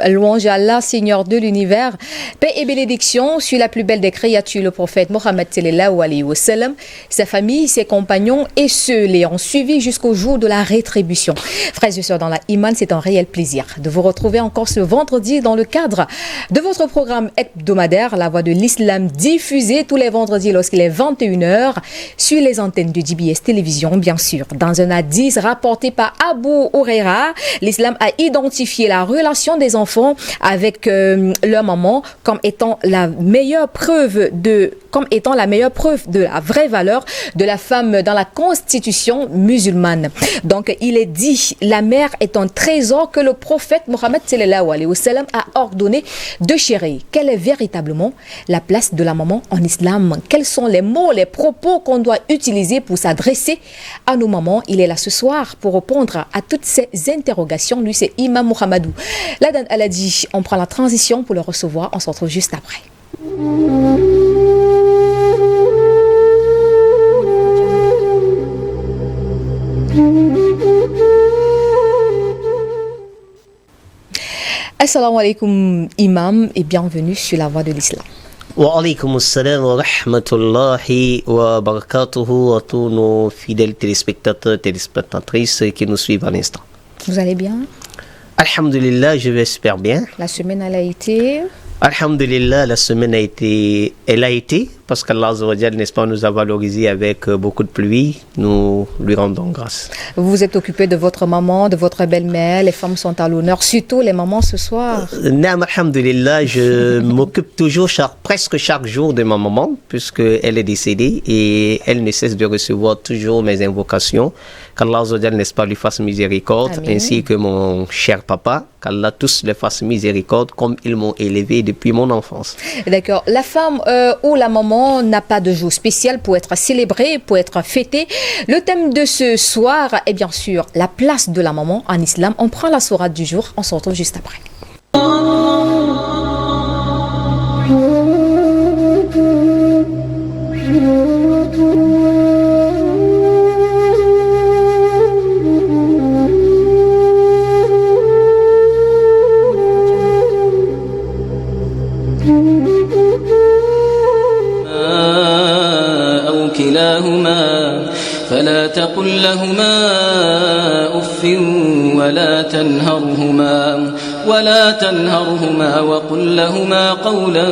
Louange à Allah, Seigneur de l'univers. Paix et bénédiction sur la plus belle des créatures, le prophète Mohammed sallallahu alayhi wa sallam, sa famille, ses compagnons et ceux l'ayant suivi jusqu'au jour de la rétribution. Frères et sœurs dans la Iman, c'est un réel plaisir de vous retrouver encore ce vendredi dans le cadre de votre programme hebdomadaire, La Voix de l'Islam, diffusé tous les vendredis lorsqu'il est 21h sur les antennes de DBS Télévision, bien sûr. Dans un hadith rapporté par Abu Huraira, l'islam a identifié la relation des enfants avec leur maman comme étant la meilleure preuve de la vraie valeur de la femme dans la constitution musulmane. Donc il est dit, la mère est un trésor que le prophète Mohammed sallallahu alayhi wa sallam a ordonné de chérir. Quelle est véritablement la place de la maman en islam? Quels sont les mots, les propos qu'on doit utiliser pour s'adresser à nos mamans? Il est là ce soir pour répondre à toutes ces interrogations. Lui, c'est Imam Mohamedou Ladan Aladi. On prend la transition pour le recevoir. On se retrouve juste après. Assalamu alaikum, Imam, et bienvenue sur la Voix de l'Islam. Wa alaykum assalam wa rahmatullahi wa barakatuhu à tous nos fidèles téléspectateurs, téléspectatrices qui nous suivent à l'instant. Vous allez bien? Alhamdulillah, je vais super bien. La semaine, elle a été? Alhamdulillah, la semaine elle a été, parce qu'Allah Azza wa Jal, n'est-ce pas, nous a valorisé avec beaucoup de pluie, nous lui rendons grâce. Vous vous êtes occupé de votre maman, de votre belle-mère, les femmes sont à l'honneur, surtout les mamans ce soir. Naam, alhamdulillah, je m'occupe toujours presque chaque jour de ma maman, puisqu'elle est décédée et elle ne cesse de recevoir toujours mes invocations. Qu'Allah Azza wa Jal, n'est-ce pas, lui fasse miséricorde, Amin. Ainsi que mon cher papa, qu'Allah tous les fasse miséricorde comme ils m'ont élevé depuis mon enfance. D'accord. La femme ou la maman n'a pas de jour spécial pour être célébrée, pour être fêtée. Le thème de ce soir est bien sûr la place de la maman en islam. On prend la sourate du jour, on se retrouve juste après. فلا تقل لهما أف ولا تنهرهما وقل لهما قولا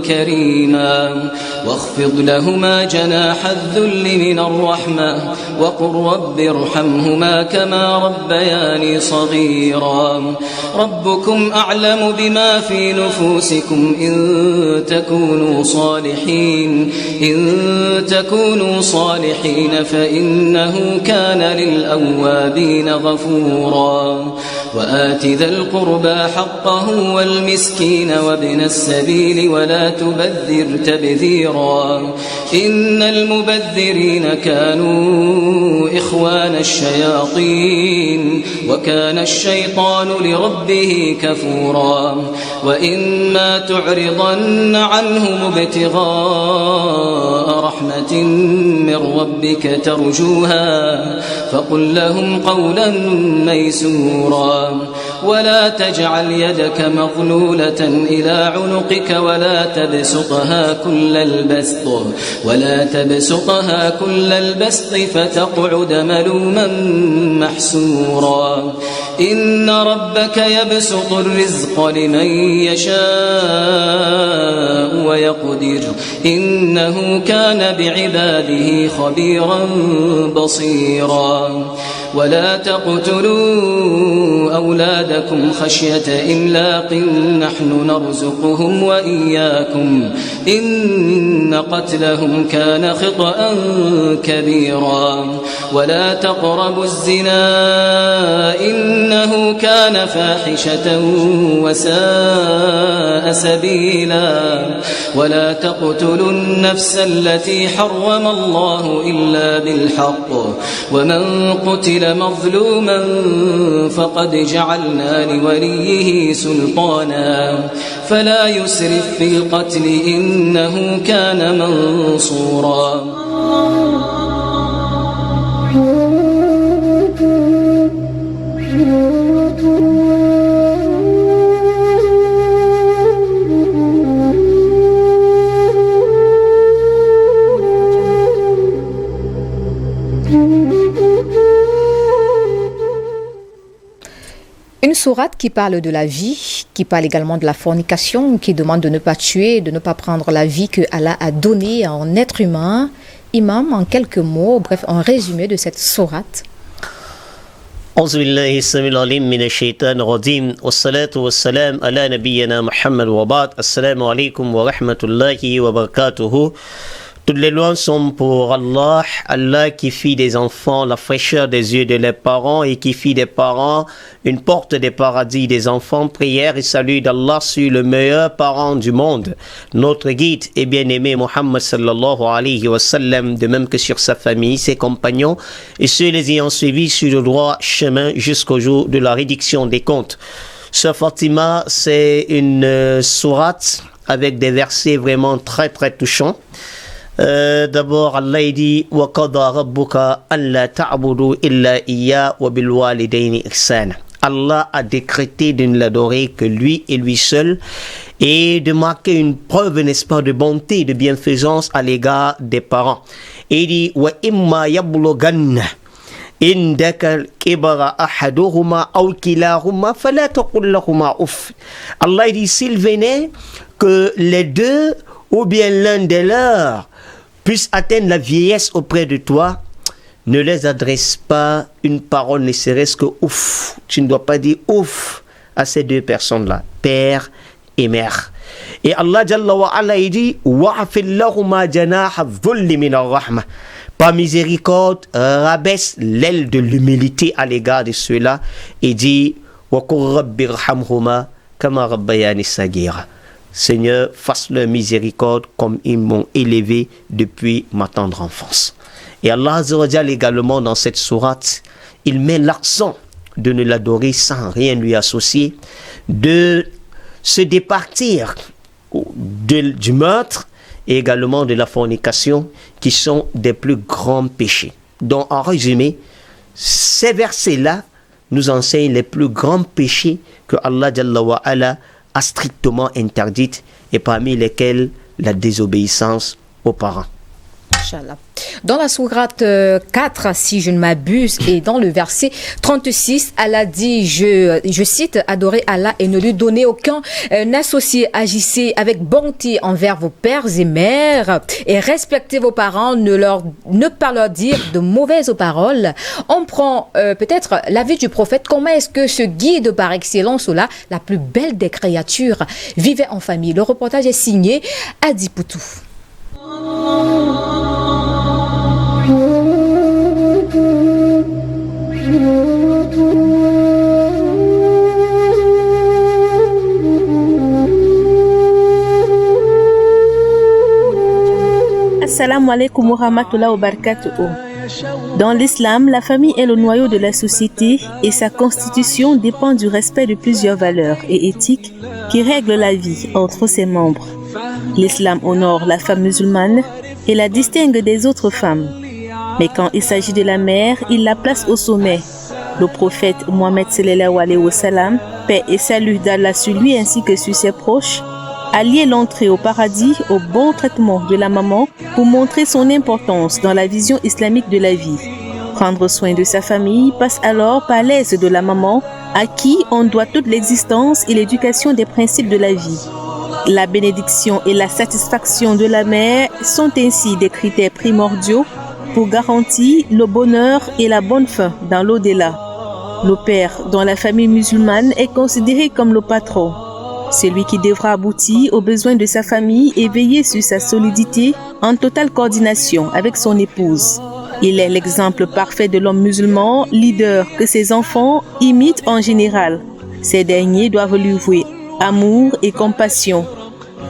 كريما واخفض لهما جناح الذل من الرحمة وقل رب ارحمهما كما ربياني صغيرا ربكم أعلم بما في نفوسكم إن تكونوا صالحين فإنه كان للأوابين غفورا وآت ذا القربى حقه والمسكين وابن السبيل ولا تبذر تبذيرا إن المبذرين كانوا إخوان الشياطين وكان الشيطان لربه كفورا وإما تعرضن عنهم ابتغاء رحمة من ربك ترجوها فقل لهم قولا ميسورا ولا تجعل يدك مغلولة إلى عنقك ولا تبسطها كل البسط فتقعد ملوما محسورا إن ربك يبسط الرزق لمن يشاء ويقدر إنه كان بعباده خبيرا بصيرا ولا تقتلوا أولادكم خشية إملاق نحن نرزقهم وإياكم إن قتلهم كان خطأ كبيرا ولا تقربوا الزنا إنه كان فاحشة وساء سبيلا ولا تقتلوا النفس التي حرم الله إلا بالحق ومن قتل مظلوما فقد جعلنا لوليه سلطانا فلا يسرف في القتل إنه كان منصورا. Une sourate qui parle de la vie, qui parle également de la fornication, qui demande de ne pas tuer, de ne pas prendre la vie que Allah a donnée à un être humain. Imam, en quelques mots, bref, un résumé de cette sourate. أعوذ بالله السميع العليم من الشيطان الرجيم والصلاة والسلام على نبينا محمد وبعد السلام عليكم ورحمة الله وبركاته. Toutes les lois sont pour Allah, Allah qui fit des enfants la fraîcheur des yeux de leurs parents et qui fit des parents une porte des paradis des enfants. Prière et salut d'Allah sur le meilleur parent du monde, notre guide et bien-aimé Muhammad sallallahu alayhi wa sallam, de même que sur sa famille, ses compagnons et ceux les ayant suivis sur le droit chemin jusqu'au jour de la réduction des comptes. Sœur Fatima, c'est une sourate avec des versets vraiment très très touchants. D'abord, Allah dit وَقَضَى رَبُّكَ أَلَّا تَعْبُدُوا إِلَّا إِيَّاهُ وَبِالْوَالِدَيْنِ إِحْسَانًا. Allah a décrété de ne l'adorer que lui et lui seul et de marquer une preuve, n'est-ce pas, de bonté, de bienfaisance à l'égard des parents. Et il dit وَإِمَّا يَبْلُغَنَّ عندك الكبر أحدهما أو كلاهما فلا تقل لهما أف. Allah dit s'il venait que les deux ou bien l'un des leurs puisse atteindre la vieillesse auprès de toi, ne les adresse pas une parole, ne serait-ce que ouf. Tu ne dois pas dire ouf à ces deux personnes-là, père et mère. Et Allah Jalla wa Ala dit wa'afil lahuma janaha dhulli min ar-rahma. Par miséricorde, rabaisse l'aile de l'humilité à l'égard de ceux-là et dit wa qur rabbi irhamhuma kama rabbayani saghira. Seigneur, fasse-leur miséricorde comme ils m'ont élevé depuis ma tendre enfance. Et Allah Azza wa Jalla également dans cette sourate, il met l'accent de ne l'adorer sans rien lui associer, de se départir du meurtre et également de la fornication qui sont des plus grands péchés. Donc en résumé, ces versets-là nous enseignent les plus grands péchés que Allah Jalla wa Ala a strictement interdite et parmi lesquelles la désobéissance aux parents. Inch'Allah. Dans la sourate 4, si je ne m'abuse, et dans le verset 36, Allah dit, je cite, adorez Allah et ne lui donnez aucun associé, agissez avec bonté envers vos pères et mères et respectez vos parents, ne pas leur dire de mauvaises paroles. On prend peut-être l'avis du prophète, comment est-ce que ce guide par excellence, là, la plus belle des créatures, vivait en famille. Le reportage est signé Adi Poutou. Assalamu alaikum wa rahmatullahi wa barakatuh. Dans l'islam, la famille est le noyau de la société et sa constitution dépend du respect de plusieurs valeurs et éthiques qui règlent la vie entre ses membres. L'islam honore la femme musulmane et la distingue des autres femmes. Mais quand il s'agit de la mère, il la place au sommet. Le prophète Mohammed sallallahu alayhi wa sallam, paix et salut d'Allah sur lui ainsi que sur ses proches, a lié l'entrée au paradis au bon traitement de la maman pour montrer son importance dans la vision islamique de la vie. Prendre soin de sa famille passe alors par l'aise de la maman à qui on doit toute l'existence et l'éducation des principes de la vie. La bénédiction et la satisfaction de la mère sont ainsi des critères primordiaux pour garantie le bonheur et la bonne fin dans l'au-delà. Le père dans la famille musulmane est considéré comme le patron, celui qui devra aboutir aux besoins de sa famille et veiller sur sa solidité en totale coordination avec son épouse. Il est l'exemple parfait de l'homme musulman, leader que ses enfants imitent en général. Ces derniers doivent lui vouer amour et compassion,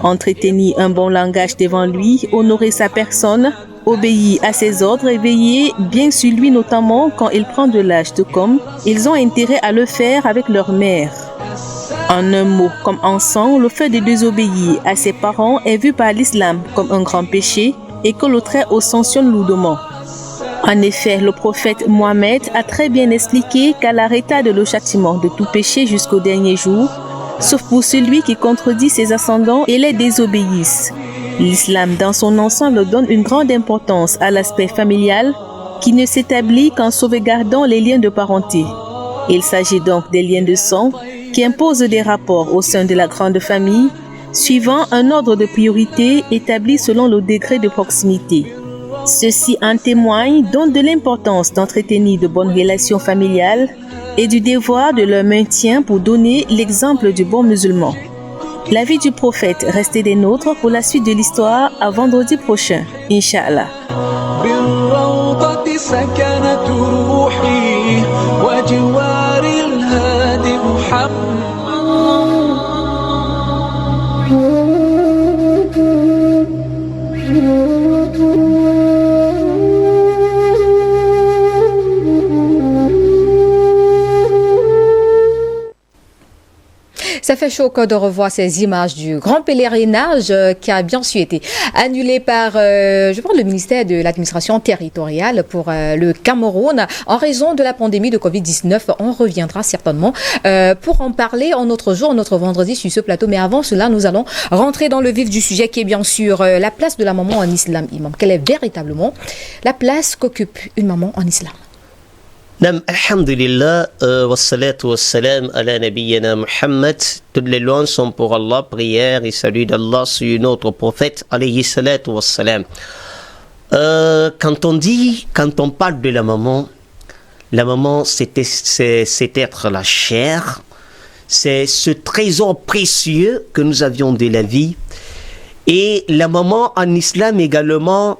entretenir un bon langage devant lui, honorer sa personne, obéir à ses ordres et veiller bien sur lui, notamment quand il prend de l'âge, tout comme ils ont intérêt à le faire avec leur mère. En un mot, comme en sang, le fait de désobéir à ses parents est vu par l'islam comme un grand péché et que le Très-Haut sanctionne lourdement. En effet, le prophète Mohammed a très bien expliqué qu'Allah retarde le châtiment de tout péché jusqu'au dernier jour, sauf pour celui qui contredit ses ascendants et les désobéisse. L'islam dans son ensemble donne une grande importance à l'aspect familial qui ne s'établit qu'en sauvegardant les liens de parenté. Il s'agit donc des liens de sang qui imposent des rapports au sein de la grande famille, suivant un ordre de priorité établi selon le degré de proximité. Ceci en témoigne donc de l'importance d'entretenir de bonnes relations familiales et du devoir de leur maintien pour donner l'exemple du bon musulman. La vie du prophète restez des nôtres pour la suite de l'histoire à vendredi prochain, Inch'Allah. Ça fait chaud de revoir ces images du grand pèlerinage qui a bien su été annulé par, je pense, le ministère de l'administration territoriale pour le Cameroun en raison de la pandémie de Covid-19. On reviendra certainement pour en parler en notre jour, notre vendredi sur ce plateau. Mais avant cela, nous allons rentrer dans le vif du sujet qui est bien sûr la place de la maman en islam, imam. Quelle est véritablement la place qu'occupe une maman en islam? Alhamdulillah, wassalatu wassalam ala nabiyyina Muhammad. Toutes les louanges sont pour Allah, prière et salut d'Allah sur notre prophète, alayhi salatu wassalam. Quand on parle de la maman, c'est être la chair, c'est ce trésor précieux que nous avions de la vie. Et la maman en islam également,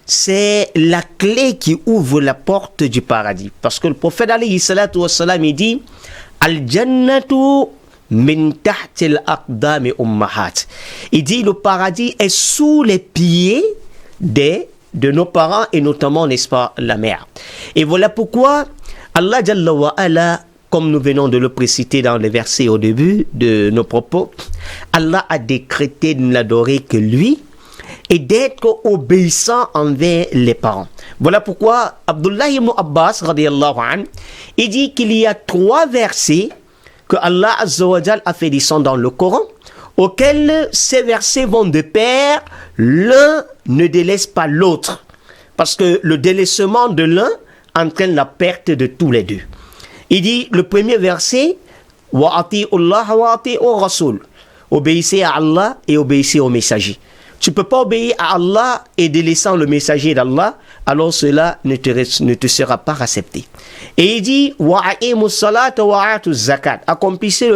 c'est la clé qui ouvre la porte du paradis. Parce que le prophète alayhi salatu wassalam, il dit Al-Jannatu min tahtil aqdami ummahat. Il dit le paradis est sous les pieds de nos parents et notamment, n'est-ce pas, la mère. Et voilà pourquoi Allah Jalla wa Ala, comme nous venons de le préciter dans les versets au début de nos propos, Allah a décrété de n'adorer que lui et d'être obéissant envers les parents. Voilà pourquoi Abdullah ibn Abbas radiyallahu anhu, il dit qu'il y a 3 versets que Allah Azza wa Jal a fait descendre dans le Coran, auxquels ces versets vont de pair, l'un ne délaisse pas l'autre, parce que le délaissement de l'un entraîne la perte de tous les deux. Il dit, le premier verset, wa ati'u Allah wa ati'u Rasul, obéissez à Allah et obéissez au messager. Tu ne peux pas obéir à Allah et délaissant le messager d'Allah, alors cela ne te sera pas accepté. Et il dit, accomplissez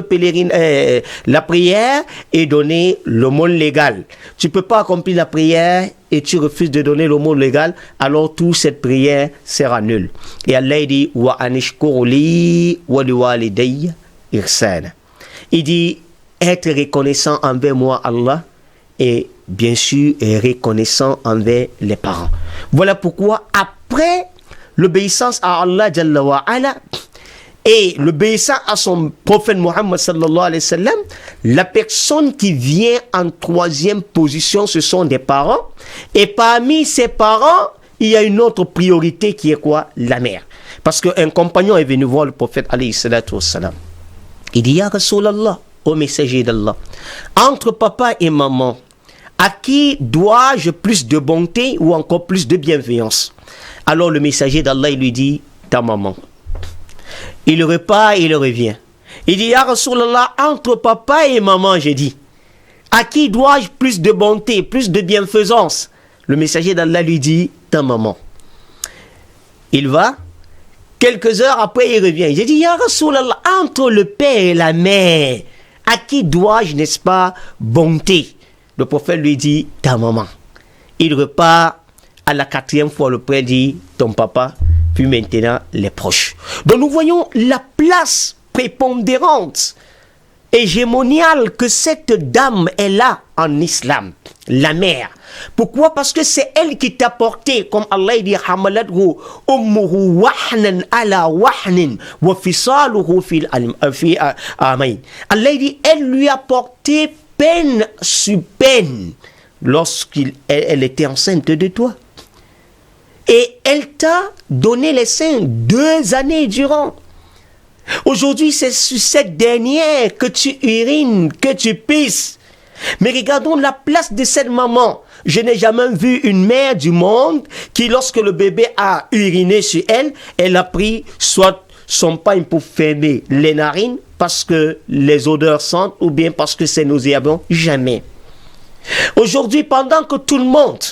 la prière et donnez l'aumône légal. Tu ne peux pas accomplir la prière et tu refuses de donner l'aumône légal, alors toute cette prière sera nulle. Et Allah dit, il dit, être reconnaissant envers moi, Allah, et bien sûr reconnaissant envers les parents. Voilà pourquoi après l'obéissance à Allah Jalla wa Ala et l'obéissance à son prophète Muhammad sallallahu alayhi wa sallam, la personne qui vient en 3e position, ce sont des parents. Et parmi ces parents, il y a une autre priorité qui est quoi? La mère. Parce qu'un compagnon est venu voir le prophète alayhi salatu wa sallam. Il dit, Ya Rasulallah, ô messager d'Allah, entre papa et maman, à qui dois-je plus de bonté ou encore plus de bienveillance? Alors le messager d'Allah, il lui dit, ta maman. Il repart et il revient. Il dit, Ya Rasulallah, entre papa et maman, j'ai dit, à qui dois-je plus de bonté, plus de bienfaisance? Le messager d'Allah lui dit, ta maman. Il va, quelques heures après, il revient. J'ai dit, Ya Rasulallah, entre le père et la mère, à qui dois-je, n'est-ce pas, bonté? Le prophète lui dit, ta maman. Il repart à la 4e fois, le père dit, ton papa, puis maintenant, les proches. Donc nous voyons la place prépondérante, hégémoniale que cette dame est là en islam, la mère. Pourquoi? Parce que c'est elle qui t'a porté, comme Allah dit, hamalathu ummuhu wahnan ala wahnin wa fisaluhu fi amayn. Allah dit, elle lui a porté peine sur peine lorsqu'elle était enceinte de toi. Et elle t'a donné les seins 2 années durant. Aujourd'hui, c'est sur cette dernière que tu urines, que tu pisses. Mais regardons la place de cette maman. Je n'ai jamais vu une mère du monde qui, lorsque le bébé a uriné sur elle, elle a pris soit son pain pour fermer les narines parce que les odeurs sentent ou bien parce que c'est nauséabond. Jamais. Aujourd'hui, pendant que tout le monde,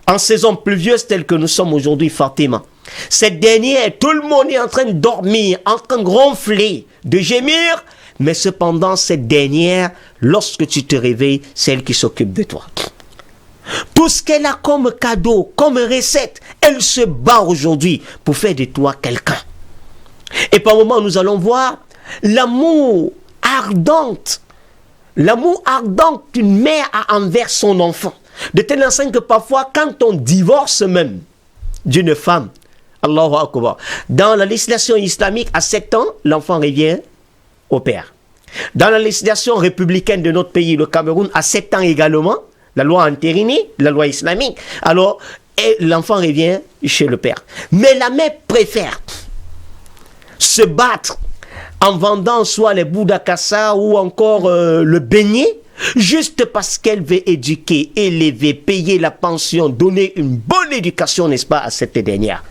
en saison pluvieuse telle que nous sommes aujourd'hui, Fatima, cette dernière, tout le monde est en train de dormir, en train de ronfler, de gémir, mais cependant, cette dernière, lorsque tu te réveilles, c'est elle qui s'occupe de toi. Tout ce qu'elle a comme cadeau, comme recette, elle se bat aujourd'hui pour faire de toi quelqu'un. Et par moments, nous allons voir l'amour ardent qu'une mère a envers son enfant. De telle enseigne que parfois, quand on divorce même d'une femme, Allahu Akbar, dans la législation islamique, à 7 ans, l'enfant revient au père. Dans la législation républicaine de notre pays, le Cameroun, à 7 ans également, la loi entérinée, la loi islamique, alors l'enfant revient chez le père. Mais la mère préfère se battre en vendant soit les bouts d'acassa ou encore le beignet, juste parce qu'elle veut éduquer, élever, payer la pension, donner une bonne éducation, n'est-ce pas, à cette dernière.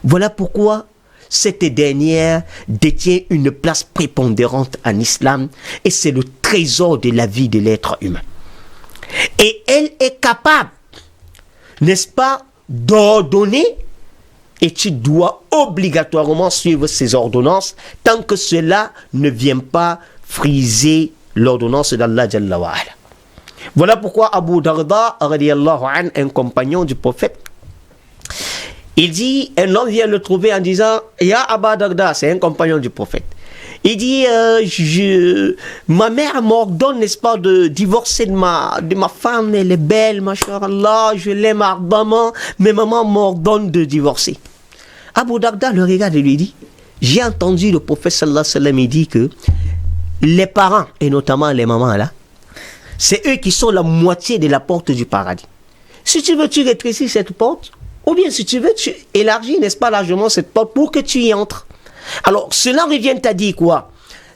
Voilà pourquoi cette dernière détient une place prépondérante en islam et c'est le trésor de la vie de l'être humain. Et elle est capable, n'est-ce pas, d'ordonner et tu dois obligatoirement suivre ces ordonnances tant que cela ne vient pas friser l'ordonnance d'Allah Jalla wa Ala. Voilà pourquoi Abu Darda, radiyallahu anhu, un compagnon du prophète, il dit, un homme vient le trouver en disant, Ya Abu Darda, c'est un compagnon du prophète. Il dit, ma mère m'ordonne, n'est-ce pas, de divorcer de ma femme, elle est belle, masha'Allah, je l'aime ardemment, mais maman m'ordonne de divorcer. Abu Darda le regarde et lui dit, j'ai entendu le prophète sallallahu alayhi wa sallam, il dit que les parents, et notamment les mamans là, c'est eux qui sont la moitié de la porte du paradis. Si tu veux, tu rétrécis cette porte, ou bien si tu veux, tu élargis, n'est-ce pas, largement cette porte pour que tu y entres. Alors, cela revient à dire quoi?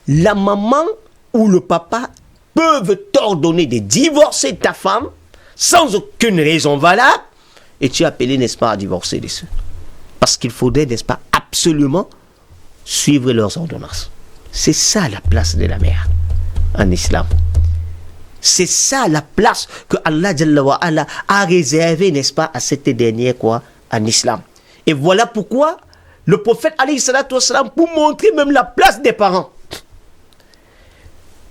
La maman ou le papa peuvent t'ordonner de divorcer de ta femme sans aucune raison valable et tu es appelé, n'est-ce pas, à divorcer de ceux. Parce qu'il faudrait, n'est-ce pas, absolument suivre leurs ordonnances. C'est ça la place de la mère en islam. C'est ça la place que Allah Jalla wa Ala a réservée, n'est-ce pas, à cette dernière quoi, en islam. Et voilà pourquoi le prophète alayhi salatu wassalam, pour montrer même la place des parents.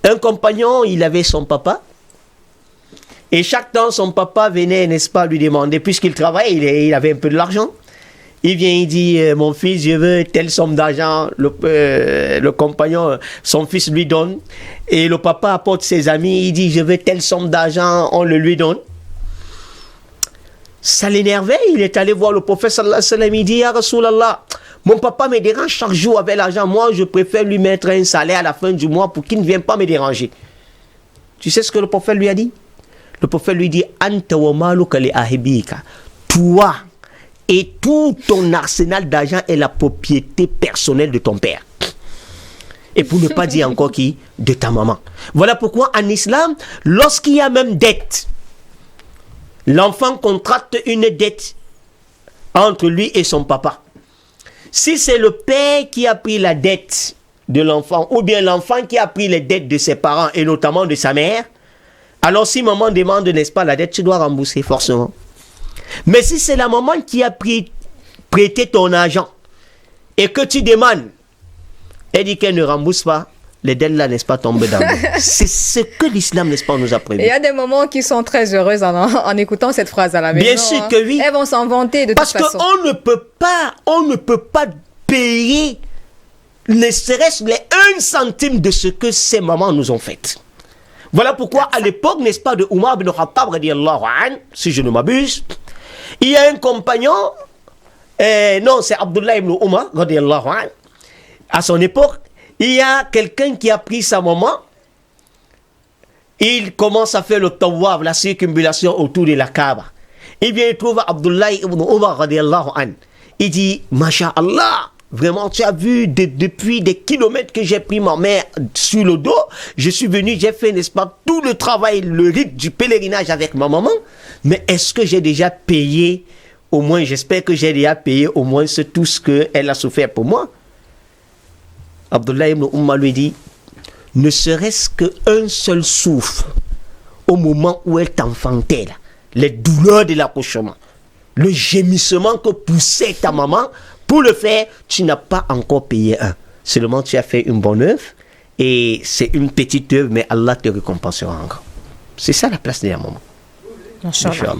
Un compagnon, il avait son papa. Et chaque temps, son papa venait, n'est-ce pas, lui demander, puisqu'il travaillait, il avait un peu de l'argent. Il vient, il dit, mon fils, je veux telle somme d'argent. Le compagnon, son fils lui donne. Et le papa apporte ses amis, il dit, je veux telle somme d'argent, on le lui donne. Ça l'énervait, il est allé voir le prophète sallallahu alayhi wa sallam, il dit, Ya Rasulallah, mon papa me dérange chaque jour avec l'argent, moi je préfère lui mettre un salaire à la fin du mois pour qu'il ne vienne pas me déranger. Tu sais ce que le prophète lui a dit? Le prophète lui dit, Anta wa maluka li ahibika. Toi et tout ton arsenal d'argent est la propriété personnelle de ton père. Et pour ne pas dire encore qui? De ta maman. Voilà pourquoi en islam, lorsqu'il y a même dette, l'enfant contracte une dette entre lui et son papa. Si c'est le père qui a pris la dette de l'enfant, ou bien l'enfant qui a pris les dettes de ses parents, et notamment de sa mère, alors si maman demande, n'est-ce pas, la dette, tu dois rembourser forcément. Mais si c'est la maman qui a pris prêté ton argent et que tu demandes, elle dit qu'elle ne rembourse pas, les dettes là, n'est-ce pas, tombent dans l'eau. C'est ce que l'islam, n'est-ce pas, nous a prévu. Il y a des moments qui sont très heureuses en écoutant cette phrase à la maison. Bien sûr que oui. Elles vont s'en vanter de toute façon. Parce qu'on ne peut pas payer ne serait-ce les 1 centime de ce que ces mamans nous ont fait. Voilà pourquoi à l'époque, n'est-ce pas, de Omar ibn Khattab, si je ne m'abuse, il y a un compagnon, non, c'est Abdullah ibn Omar, à son époque, il y a quelqu'un qui a pris sa maman, il commence à faire le tawaf, la circumambulation autour de la Kaaba. Il vient trouver Abdullah ibn Omar, il dit, Masha'Allah, vraiment, tu as vu, depuis des kilomètres que j'ai pris ma mère sur le dos, je suis venu, j'ai fait, n'est-ce pas, tout le travail, le rite du pèlerinage avec ma maman, mais est-ce que j'ai déjà payé, au moins, j'espère que j'ai déjà payé au moins tout ce qu'elle a souffert pour moi. Abdullah ibn Umar lui dit, ne serait-ce qu'un seul souffle, au moment où elle t'enfantait, les douleurs de l'accouchement, le gémissement que poussait ta maman, pour le faire, tu n'as pas encore payé un. Seulement, tu as fait une bonne œuvre. Et c'est une petite œuvre, mais Allah te récompensera encore. C'est ça la place de la maman. Inch'Allah.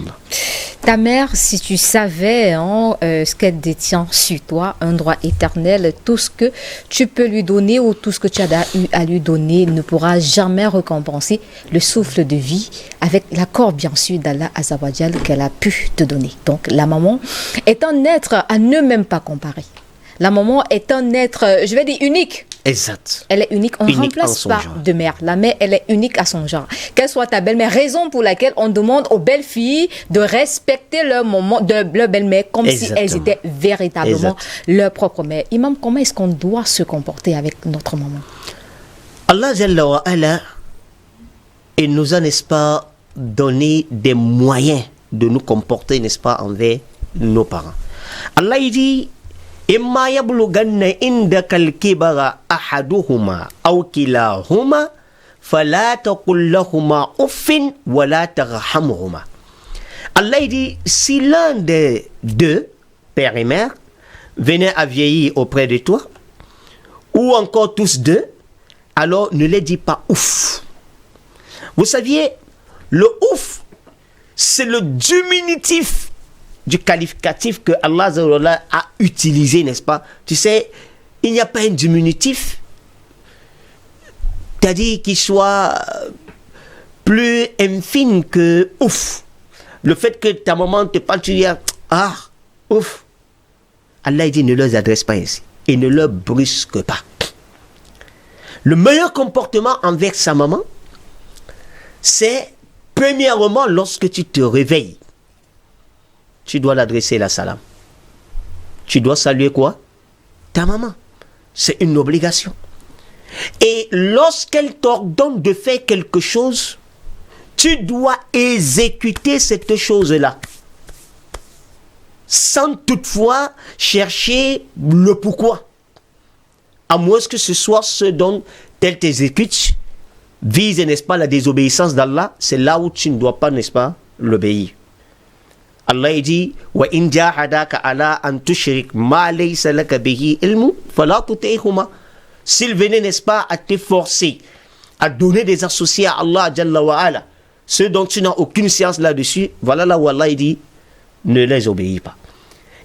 Ta mère, si tu savais ce qu'elle détient sur toi, un droit éternel, tout ce que tu peux lui donner ou tout ce que tu as eu à lui donner ne pourra jamais récompenser le souffle de vie avec l'accord bien sûr d'Allah Azawajal qu'elle a pu te donner. Donc la maman est un être à ne même pas comparer. La maman est un être, je vais dire, unique. Exact. Elle est unique. On ne remplace pas de mère. La mère, elle est unique à son genre. Qu'elle soit ta belle-mère, raison pour laquelle on demande aux belles filles de respecter leur moment de leur belle-mère comme si elles étaient véritablement leur propre mère. Imam, comment est-ce qu'on doit se comporter avec notre maman? Allah Jalla wa Ala, il nous a, n'est-ce pas, donné des moyens de nous comporter, n'est-ce pas, envers nos parents. Allah, il dit, إما يبلغن عندك الكبر أحدهما أو كلاهما فلا تقل لهما أف ولا ترحمهما. Allah dit, si l'un des deux, père et mère, venait à vieillir auprès de toi, ou encore tous deux, alors ne les dis pas ouf. Vous saviez, le ouf, c'est le diminutif du qualificatif que Allah a utilisé, n'est-ce pas? Tu sais, il n'y a pas un diminutif, c'est-à-dire qu'il soit plus infime que ouf. Le fait que ta maman te parle, tu dis ah, ouf. Allah dit ne leur adresse pas ainsi et ne leur brusque pas. Le meilleur comportement envers sa maman, c'est premièrement lorsque tu te réveilles. Tu dois l'adresser la salam. Tu dois saluer quoi? Ta maman. C'est une obligation. Et lorsqu'elle t'ordonne de faire quelque chose, tu dois exécuter cette chose-là. Sans toutefois chercher le pourquoi. À moins que ce soit ce dont elle t'exécute, vise, n'est-ce pas, la désobéissance d'Allah, c'est là où tu ne dois pas, n'est-ce pas, l'obéir. Allah dit wa in jahadaka ala an tushrik ma laysa laka bihi ilmu fala tuti'huma. S'il venait, n'est-ce pas, à te forcer à donner des associés à Allah Jalla wa Ala, ceux dont tu n'as aucune science là-dessus, voilà là où Allah dit ne les obéis pas.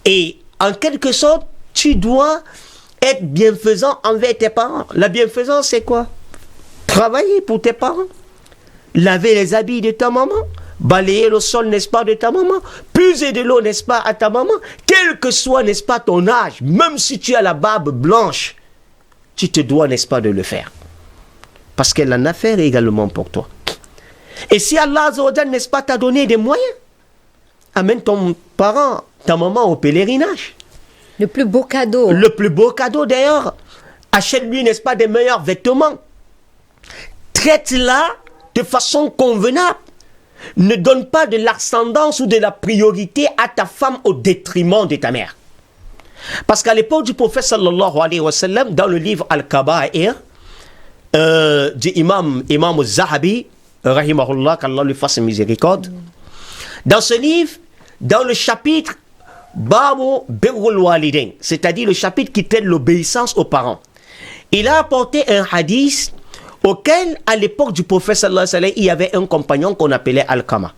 Et en quelque sorte, tu dois être bienfaisant envers tes parents. La bienfaisance, c'est quoi? Travailler pour tes parents, laver les habits de ta maman, balayer le sol, n'est-ce pas, de ta maman, puiser de l'eau, n'est-ce pas, à ta maman, quel que soit, n'est-ce pas, ton âge, même si tu as la barbe blanche, tu te dois, n'est-ce pas, de le faire. Parce qu'elle en a fait également pour toi. Et si Allah, n'est-ce pas, t'a donné des moyens, amène ton parent, ta maman au pèlerinage. Le plus beau cadeau. Le plus beau cadeau d'ailleurs. Achète-lui, n'est-ce pas, des meilleurs vêtements. Traite-la de façon convenable. Ne donne pas de l'ascendance ou de la priorité à ta femme au détriment de ta mère. Parce qu'à l'époque du prophète sallallahu alayhi wa sallam, dans le livre Al-Kaba'ir du imam al-Zahabi, rahimahullah, qu'Allah lui fasse miséricorde, dans ce livre, dans le chapitre Babu Birrul Walidain, c'est-à-dire le chapitre qui traite l'obéissance aux parents. Il a apporté un hadith auquel, à l'époque du prophète sallallahu alayhi wa sallam, il y avait un compagnon qu'on appelait Alqama.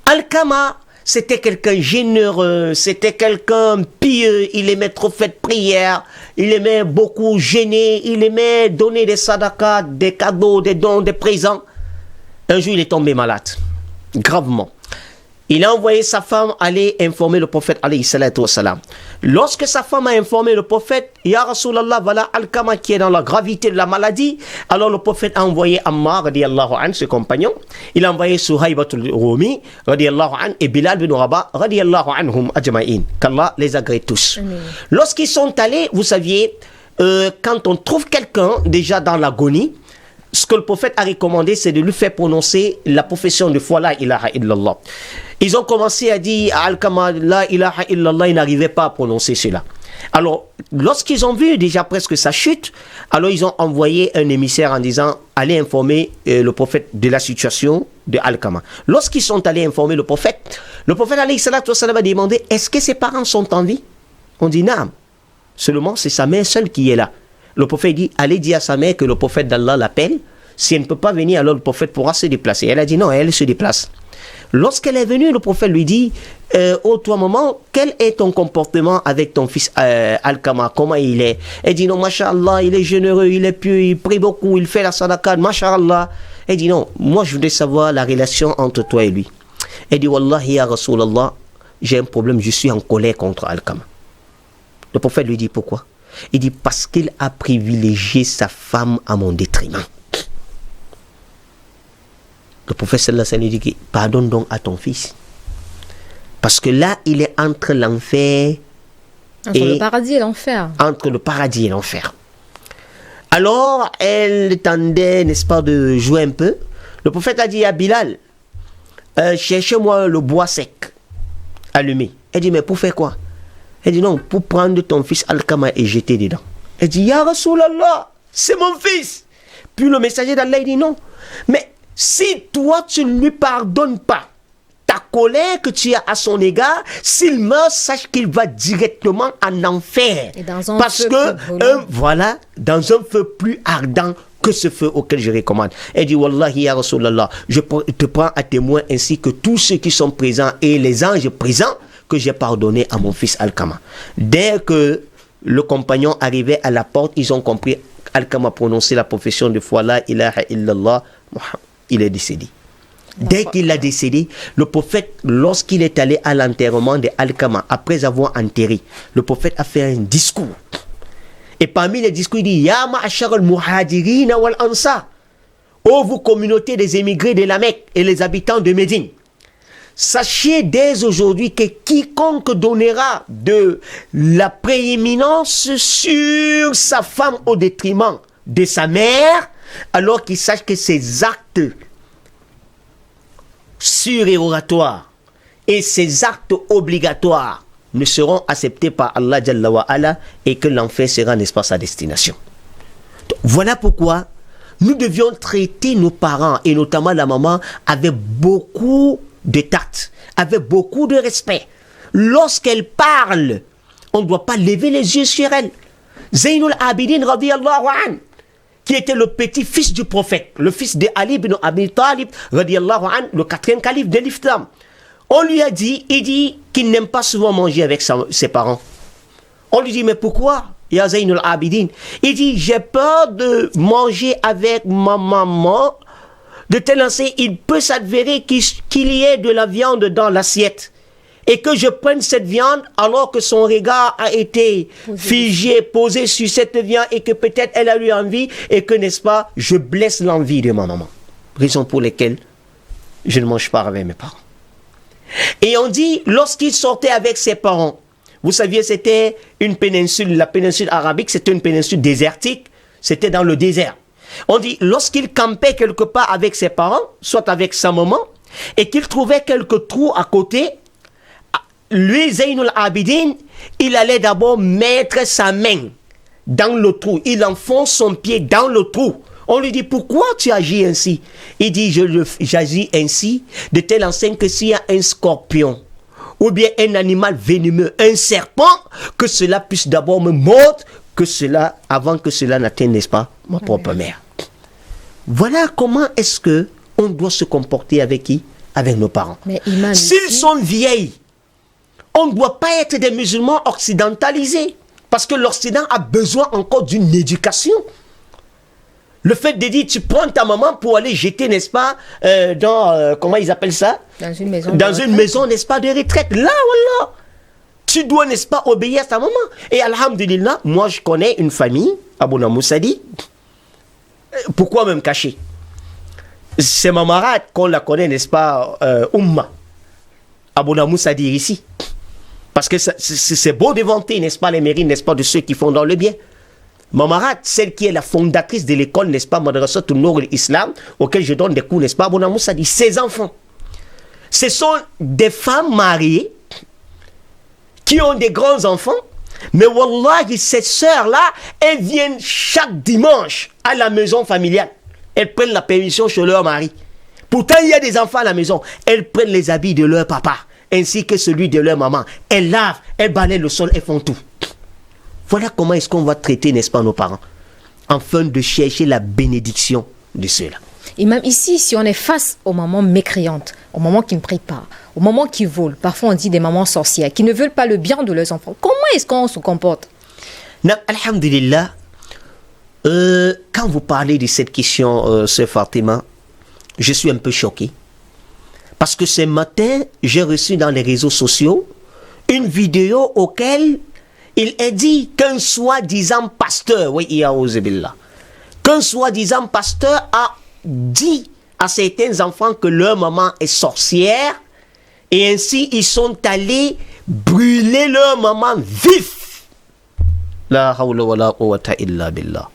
Alqama, c'était quelqu'un généreux, c'était quelqu'un pieux, il aimait trop faire de prières, il aimait beaucoup gêner, il aimait donner des sadaqas, des cadeaux, des dons, des présents. Un jour, il est tombé malade, gravement. Il a envoyé sa femme aller informer le prophète alayhi salatu wassalam. Lorsque sa femme a informé le prophète, Ya Rasulallah, voilà Alqama qui est dans la gravité de la maladie. Alors le prophète a envoyé Ammar, radiallahu anhu, ses compagnons. Il a envoyé Suhaybatul Rumi, radiallahu anhu, et Bilal bin Rabah, radiallahu anhum ajma'in. Qu'Allah les agrée tous. Amen. Lorsqu'ils sont allés, vous saviez, quand on trouve quelqu'un déjà dans l'agonie, ce que le prophète a recommandé, c'est de lui faire prononcer la profession de foi, la ilaha illallah. Ils ont commencé à dire à Alqama, la ilaha illallah, ils n'arrivaient pas à prononcer cela. Alors, lorsqu'ils ont vu déjà presque sa chute, alors ils ont envoyé un émissaire en disant, allez informer le prophète de la situation de Alqama. Lorsqu'ils sont allés informer le prophète alayhi salatu wassalam a demandé, est-ce que ses parents sont en vie? On dit, non. Seulement, c'est sa mère seule qui est là. Le prophète dit, allez dire à sa mère que le prophète d'Allah l'appelle. Si elle ne peut pas venir, alors le prophète pourra se déplacer. Elle a dit non, elle se déplace. Lorsqu'elle est venue, le prophète lui dit, ô toi maman, quel est ton comportement avec ton fils Alqama? Comment il est? Elle dit non, masha'Allah, il est généreux, il est pieux, il prie beaucoup, il fait la sadaqah, masha'Allah. Elle dit non, moi je voudrais savoir la relation entre toi et lui. Elle dit, wallahi ya Rasulallah, j'ai un problème, je suis en colère contre Alqama. Le prophète lui dit pourquoi? Il dit parce qu'il a privilégié sa femme à mon détriment. Le prophète sallallahu alayhi wa sallam dit pardonne donc à ton fils. Parce que là, il est entre l'enfer entre le paradis et l'enfer. Entre le paradis et l'enfer. Alors, elle tendait, n'est-ce pas, de jouer un peu. Le prophète a dit à Bilal, cherchez-moi le bois sec, allumé. Elle dit, mais pour faire quoi? Elle dit non, pour prendre ton fils Alqama et jeter dedans. Elle dit, Ya Rasulallah, c'est mon fils. Puis le messager d'Allah dit non. Mais si toi tu ne lui pardonnes pas ta colère que tu as à son égard, s'il meurt, sache qu'il va directement en enfer. Et dans un parce feu que, voilà, dans un feu plus ardent que ce feu auquel je recommande. Elle dit, Wallahi ya Rasulallah, je te prends à témoin ainsi que tous ceux qui sont présents et les anges présents, que j'ai pardonné à mon fils Alqama. Dès que le compagnon arrivait à la porte, ils ont compris, Alqama prononçait la profession de foi, la ilaha illallah, il est décédé. Dès qu'il a décédé, le prophète, lorsqu'il est allé à l'enterrement de Alqama, après avoir enterré, le prophète a fait un discours. Et parmi les discours, il dit, Ya ma'ashar al-muhajirina wal-ansar, ô vous communauté des émigrés de la Mecque et les habitants de Médine, sachez dès aujourd'hui que quiconque donnera de la prééminence sur sa femme au détriment de sa mère, alors qu'il sache que ses actes surérogatoires et ses actes obligatoires ne seront acceptés par Allah Jalla wa Ala et que l'enfer sera, n'est-ce pas, sa destination. Voilà pourquoi nous devions traiter nos parents et notamment la maman avec beaucoup de tact, avec beaucoup de respect. Lorsqu'elle parle, on ne doit pas lever les yeux sur elle. Zaynul Abidin radiyallahu anhu, qui était le petit-fils du prophète, le fils de Ali ibn Abi Talib radiyallahu anhu, le 4e calife de l'Islam. On lui a dit, il dit qu'il n'aime pas souvent manger avec ses parents. On lui dit, mais pourquoi, ya Zaynul Abidin? Il dit, j'ai peur de manger avec ma maman, de tel enseigne, il peut s'avérer qu'il y ait de la viande dans l'assiette et que je prenne cette viande alors que son regard a été figé, posé sur cette viande et que peut-être elle a eu envie et que, n'est-ce pas, je blesse l'envie de ma maman. Raison pour laquelle je ne mange pas avec mes parents. Et on dit, lorsqu'il sortait avec ses parents, vous saviez, c'était une péninsule, la péninsule arabique, c'était une péninsule désertique, c'était dans le désert. On dit, lorsqu'il campait quelque part avec ses parents, soit avec sa maman, et qu'il trouvait quelques trous à côté, lui, Zaynul Abidin, il allait d'abord mettre sa main dans le trou. Il enfonce son pied dans le trou. On lui dit, pourquoi tu agis ainsi? Il dit, j'agis ainsi, de telle enseigne que s'il y a un scorpion ou bien un animal venimeux, un serpent, que cela puisse d'abord me mordre, que cela, avant que cela n'atteigne, n'est-ce pas, ma propre mère. Voilà comment est-ce que on doit se comporter avec qui? Avec nos parents. Mais imam, s'ils sont vieilles, on ne doit pas être des musulmans occidentalisés. Parce que l'Occident a besoin encore d'une éducation. Le fait de dire, tu prends ta maman pour aller jeter, n'est-ce pas, dans, comment ils appellent ça? Dans une maison. Dans une maison, n'est-ce pas, de retraite. Là, voilà. Tu dois, n'est-ce pas, obéir à ta maman. Et alhamdulillah, moi je connais une famille, Abouna Moussadi. Pourquoi me cacher? C'est ma marade qu'on la connaît, n'est-ce pas, Oumma. Abouna Moussadi ici. Parce que c'est beau de vanter, n'est-ce pas, les mérites, n'est-ce pas, de ceux qui font dans le bien. Ma marade, celle qui est la fondatrice de l'école, n'est-ce pas, Madrasatul Nour l'Islam, auquel je donne des cours, n'est-ce pas, Abouna Moussadi, ses enfants. Ce sont des femmes mariées qui ont des grands enfants, mais wallahi, ces sœurs-là, elles viennent chaque dimanche à la maison familiale. Elles prennent la permission chez leur mari. Pourtant, il y a des enfants à la maison. Elles prennent les habits de leur papa, ainsi que celui de leur maman. Elles lavent, elles balayent le sol, elles font tout. Voilà comment est-ce qu'on va traiter, n'est-ce pas, nos parents, afin de chercher la bénédiction de ceux-là. Et même ici, si on est face aux mamans mécréantes, aux mamans qui ne prient pas, aux mamans qui volent, parfois on dit des mamans sorcières, qui ne veulent pas le bien de leurs enfants, comment est-ce qu'on se comporte? Alhamdulillah, quand vous parlez de cette question, Sœur Fatima, je suis un peu choqué. Parce que ce matin, j'ai reçu dans les réseaux sociaux une vidéo auquel il est dit qu'un soi-disant pasteur, oui, qu'un soi-disant pasteur a dit à certains enfants que leur maman est sorcière et ainsi ils sont allés brûler leur maman vif. La hawla wa la quwwata illa billah.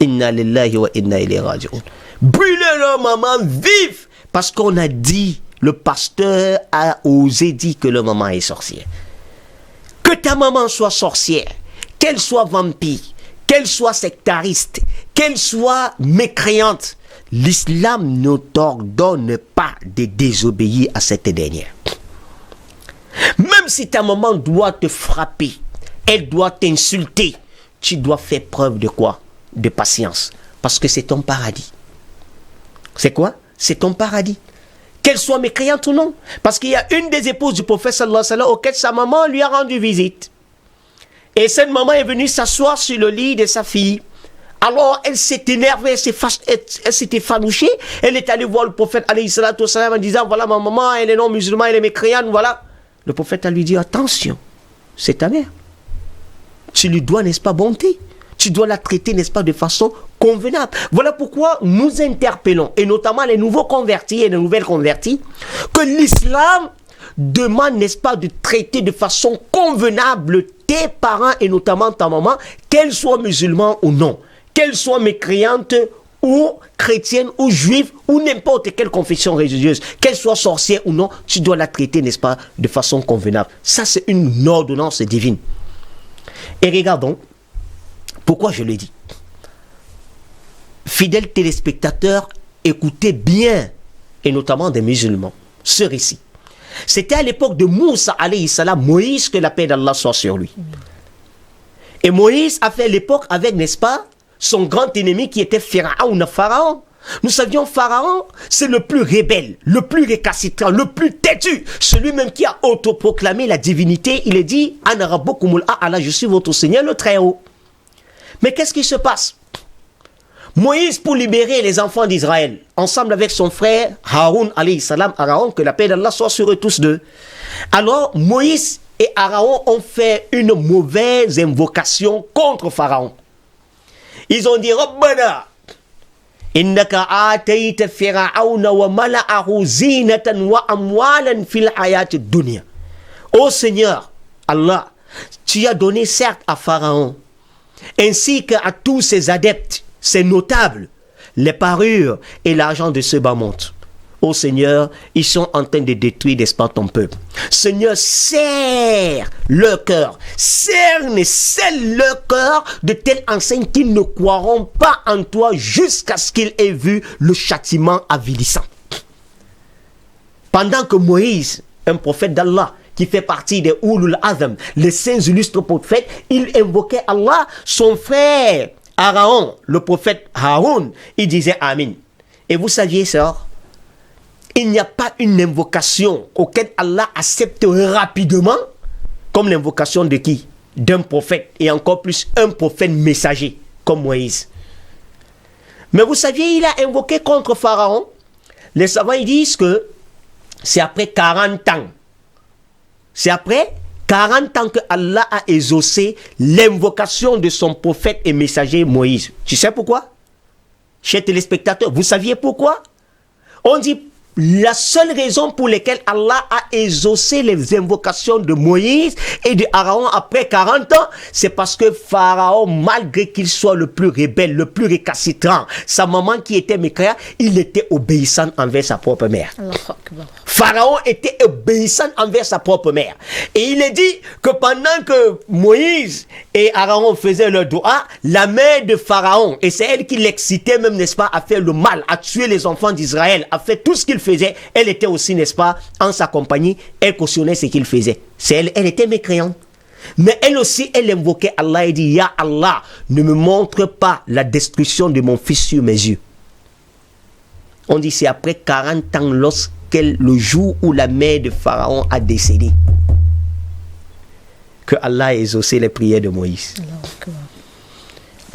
Inna lillahi wa inna ilayhi raji'un. Brûler leur maman vif parce qu'on a dit, le pasteur a osé dire que leur maman est sorcière. Que ta maman soit sorcière, qu'elle soit vampire, qu'elle soit sectariste, qu'elle soit mécréante, l'islam ne t'ordonne pas de désobéir à cette dernière. Même si ta maman doit te frapper, elle doit t'insulter, tu dois faire preuve de quoi? De patience. Parce que c'est ton paradis. C'est quoi? C'est ton paradis. Qu'elle soit mécréante ou non. Parce qu'il y a une des épouses du prophète sallallahu alayhi wa sallam auquel sa maman lui a rendu visite. Et cette maman est venue s'asseoir sur le lit de sa fille. Alors elle s'est énervée, elle s'est effarouchée. Elle est allée voir le prophète alayhi salatu wa sallam en disant, voilà ma maman, elle est non musulmane, elle est mécréante, voilà. Le prophète a lui dit, attention, c'est ta mère. Tu lui dois, n'est-ce pas, bonté. Tu dois la traiter, n'est-ce pas, de façon convenable. Voilà pourquoi nous interpellons, et notamment les nouveaux convertis et les nouvelles converties, que l'islam demande, n'est-ce pas, de traiter de façon convenable tes parents et notamment ta maman, qu'elle soit musulmane ou non, qu'elle soit mécréante ou chrétienne ou juive ou n'importe quelle confession religieuse, qu'elle soit sorcière ou non, tu dois la traiter, n'est-ce pas, de façon convenable. Ça, c'est une ordonnance divine. Et regardons, pourquoi je le dis. Fidèles téléspectateurs, écoutez bien, et notamment des musulmans, ce récit. C'était à l'époque de Moussa, alayhi salam, Moïse, que la paix d'Allah soit sur lui. Et Moïse a fait l'époque avec, n'est-ce pas, son grand ennemi qui était Pharaon. Nous savions Pharaon, c'est le plus rebelle, le plus récalcitrant, le plus têtu, celui même qui a autoproclamé la divinité. Il est dit, Ana rabbukumul a'ala, je suis votre Seigneur le Très-Haut. Mais qu'est-ce qui se passe? Moïse, pour libérer les enfants d'Israël, ensemble avec son frère Haroun, alayhi salam, Aaron, que la paix d'Allah soit sur eux tous deux. Alors, Moïse et Aaron ont fait une mauvaise invocation contre Pharaon. Ils ont dit, Rabbana, innaka atayta fir'auna wa mala'ahu zinatan wa amwalan fil hayati dunya. Ô Seigneur, Allah, tu as donné certes à Pharaon, ainsi qu'à tous ses adeptes, ses notables, les parures et l'argent de ce bas monde. Ô Seigneur, ils sont en train de détruire, n'est-ce pas, ton peuple. Seigneur, serre leur cœur, scelle leur cœur de telle enseigne qu'ils ne croiront pas en toi jusqu'à ce qu'ils aient vu le châtiment avilissant. Pendant que Moïse, un prophète d'Allah, qui fait partie des Ulul Azm, les saints illustres prophètes, il invoquait Allah, son frère Aaron, le prophète Haroun, il disait Amin. Et vous saviez, sœur, il n'y a pas une invocation auquel Allah accepte rapidement comme l'invocation de qui? D'un prophète, et encore plus un prophète messager, comme Moïse. Mais vous saviez, il a invoqué contre Pharaon. Les savants ils disent que c'est après 40 ans. C'est après 40 ans que Allah a exaucé l'invocation de son prophète et messager Moïse. Tu sais pourquoi? Chers téléspectateurs, vous saviez pourquoi? On dit la seule raison pour laquelle Allah a exaucé les invocations de Moïse et de Aaron après 40 ans, c'est parce que Pharaon, malgré qu'il soit le plus rebelle, le plus récalcitrant, sa maman qui était mécréante, il était obéissant envers sa propre mère. Pharaon était obéissant envers sa propre mère. Et il est dit que pendant que Moïse et Aaron faisaient leur doua, la mère de Pharaon, et c'est elle qui l'excitait même, n'est-ce pas, à faire le mal, à tuer les enfants d'Israël, à faire tout ce qu'il faisait, elle était aussi, n'est-ce pas, en sa compagnie, elle cautionnait ce qu'il faisait. C'est elle était mécréante. Mais elle aussi, elle invoquait Allah et dit, Ya Allah, ne me montre pas la destruction de mon fils sur mes yeux. On dit c'est après 40 ans, le jour où la mère de Pharaon a décédé, que Allah a exaucé les prières de Moïse.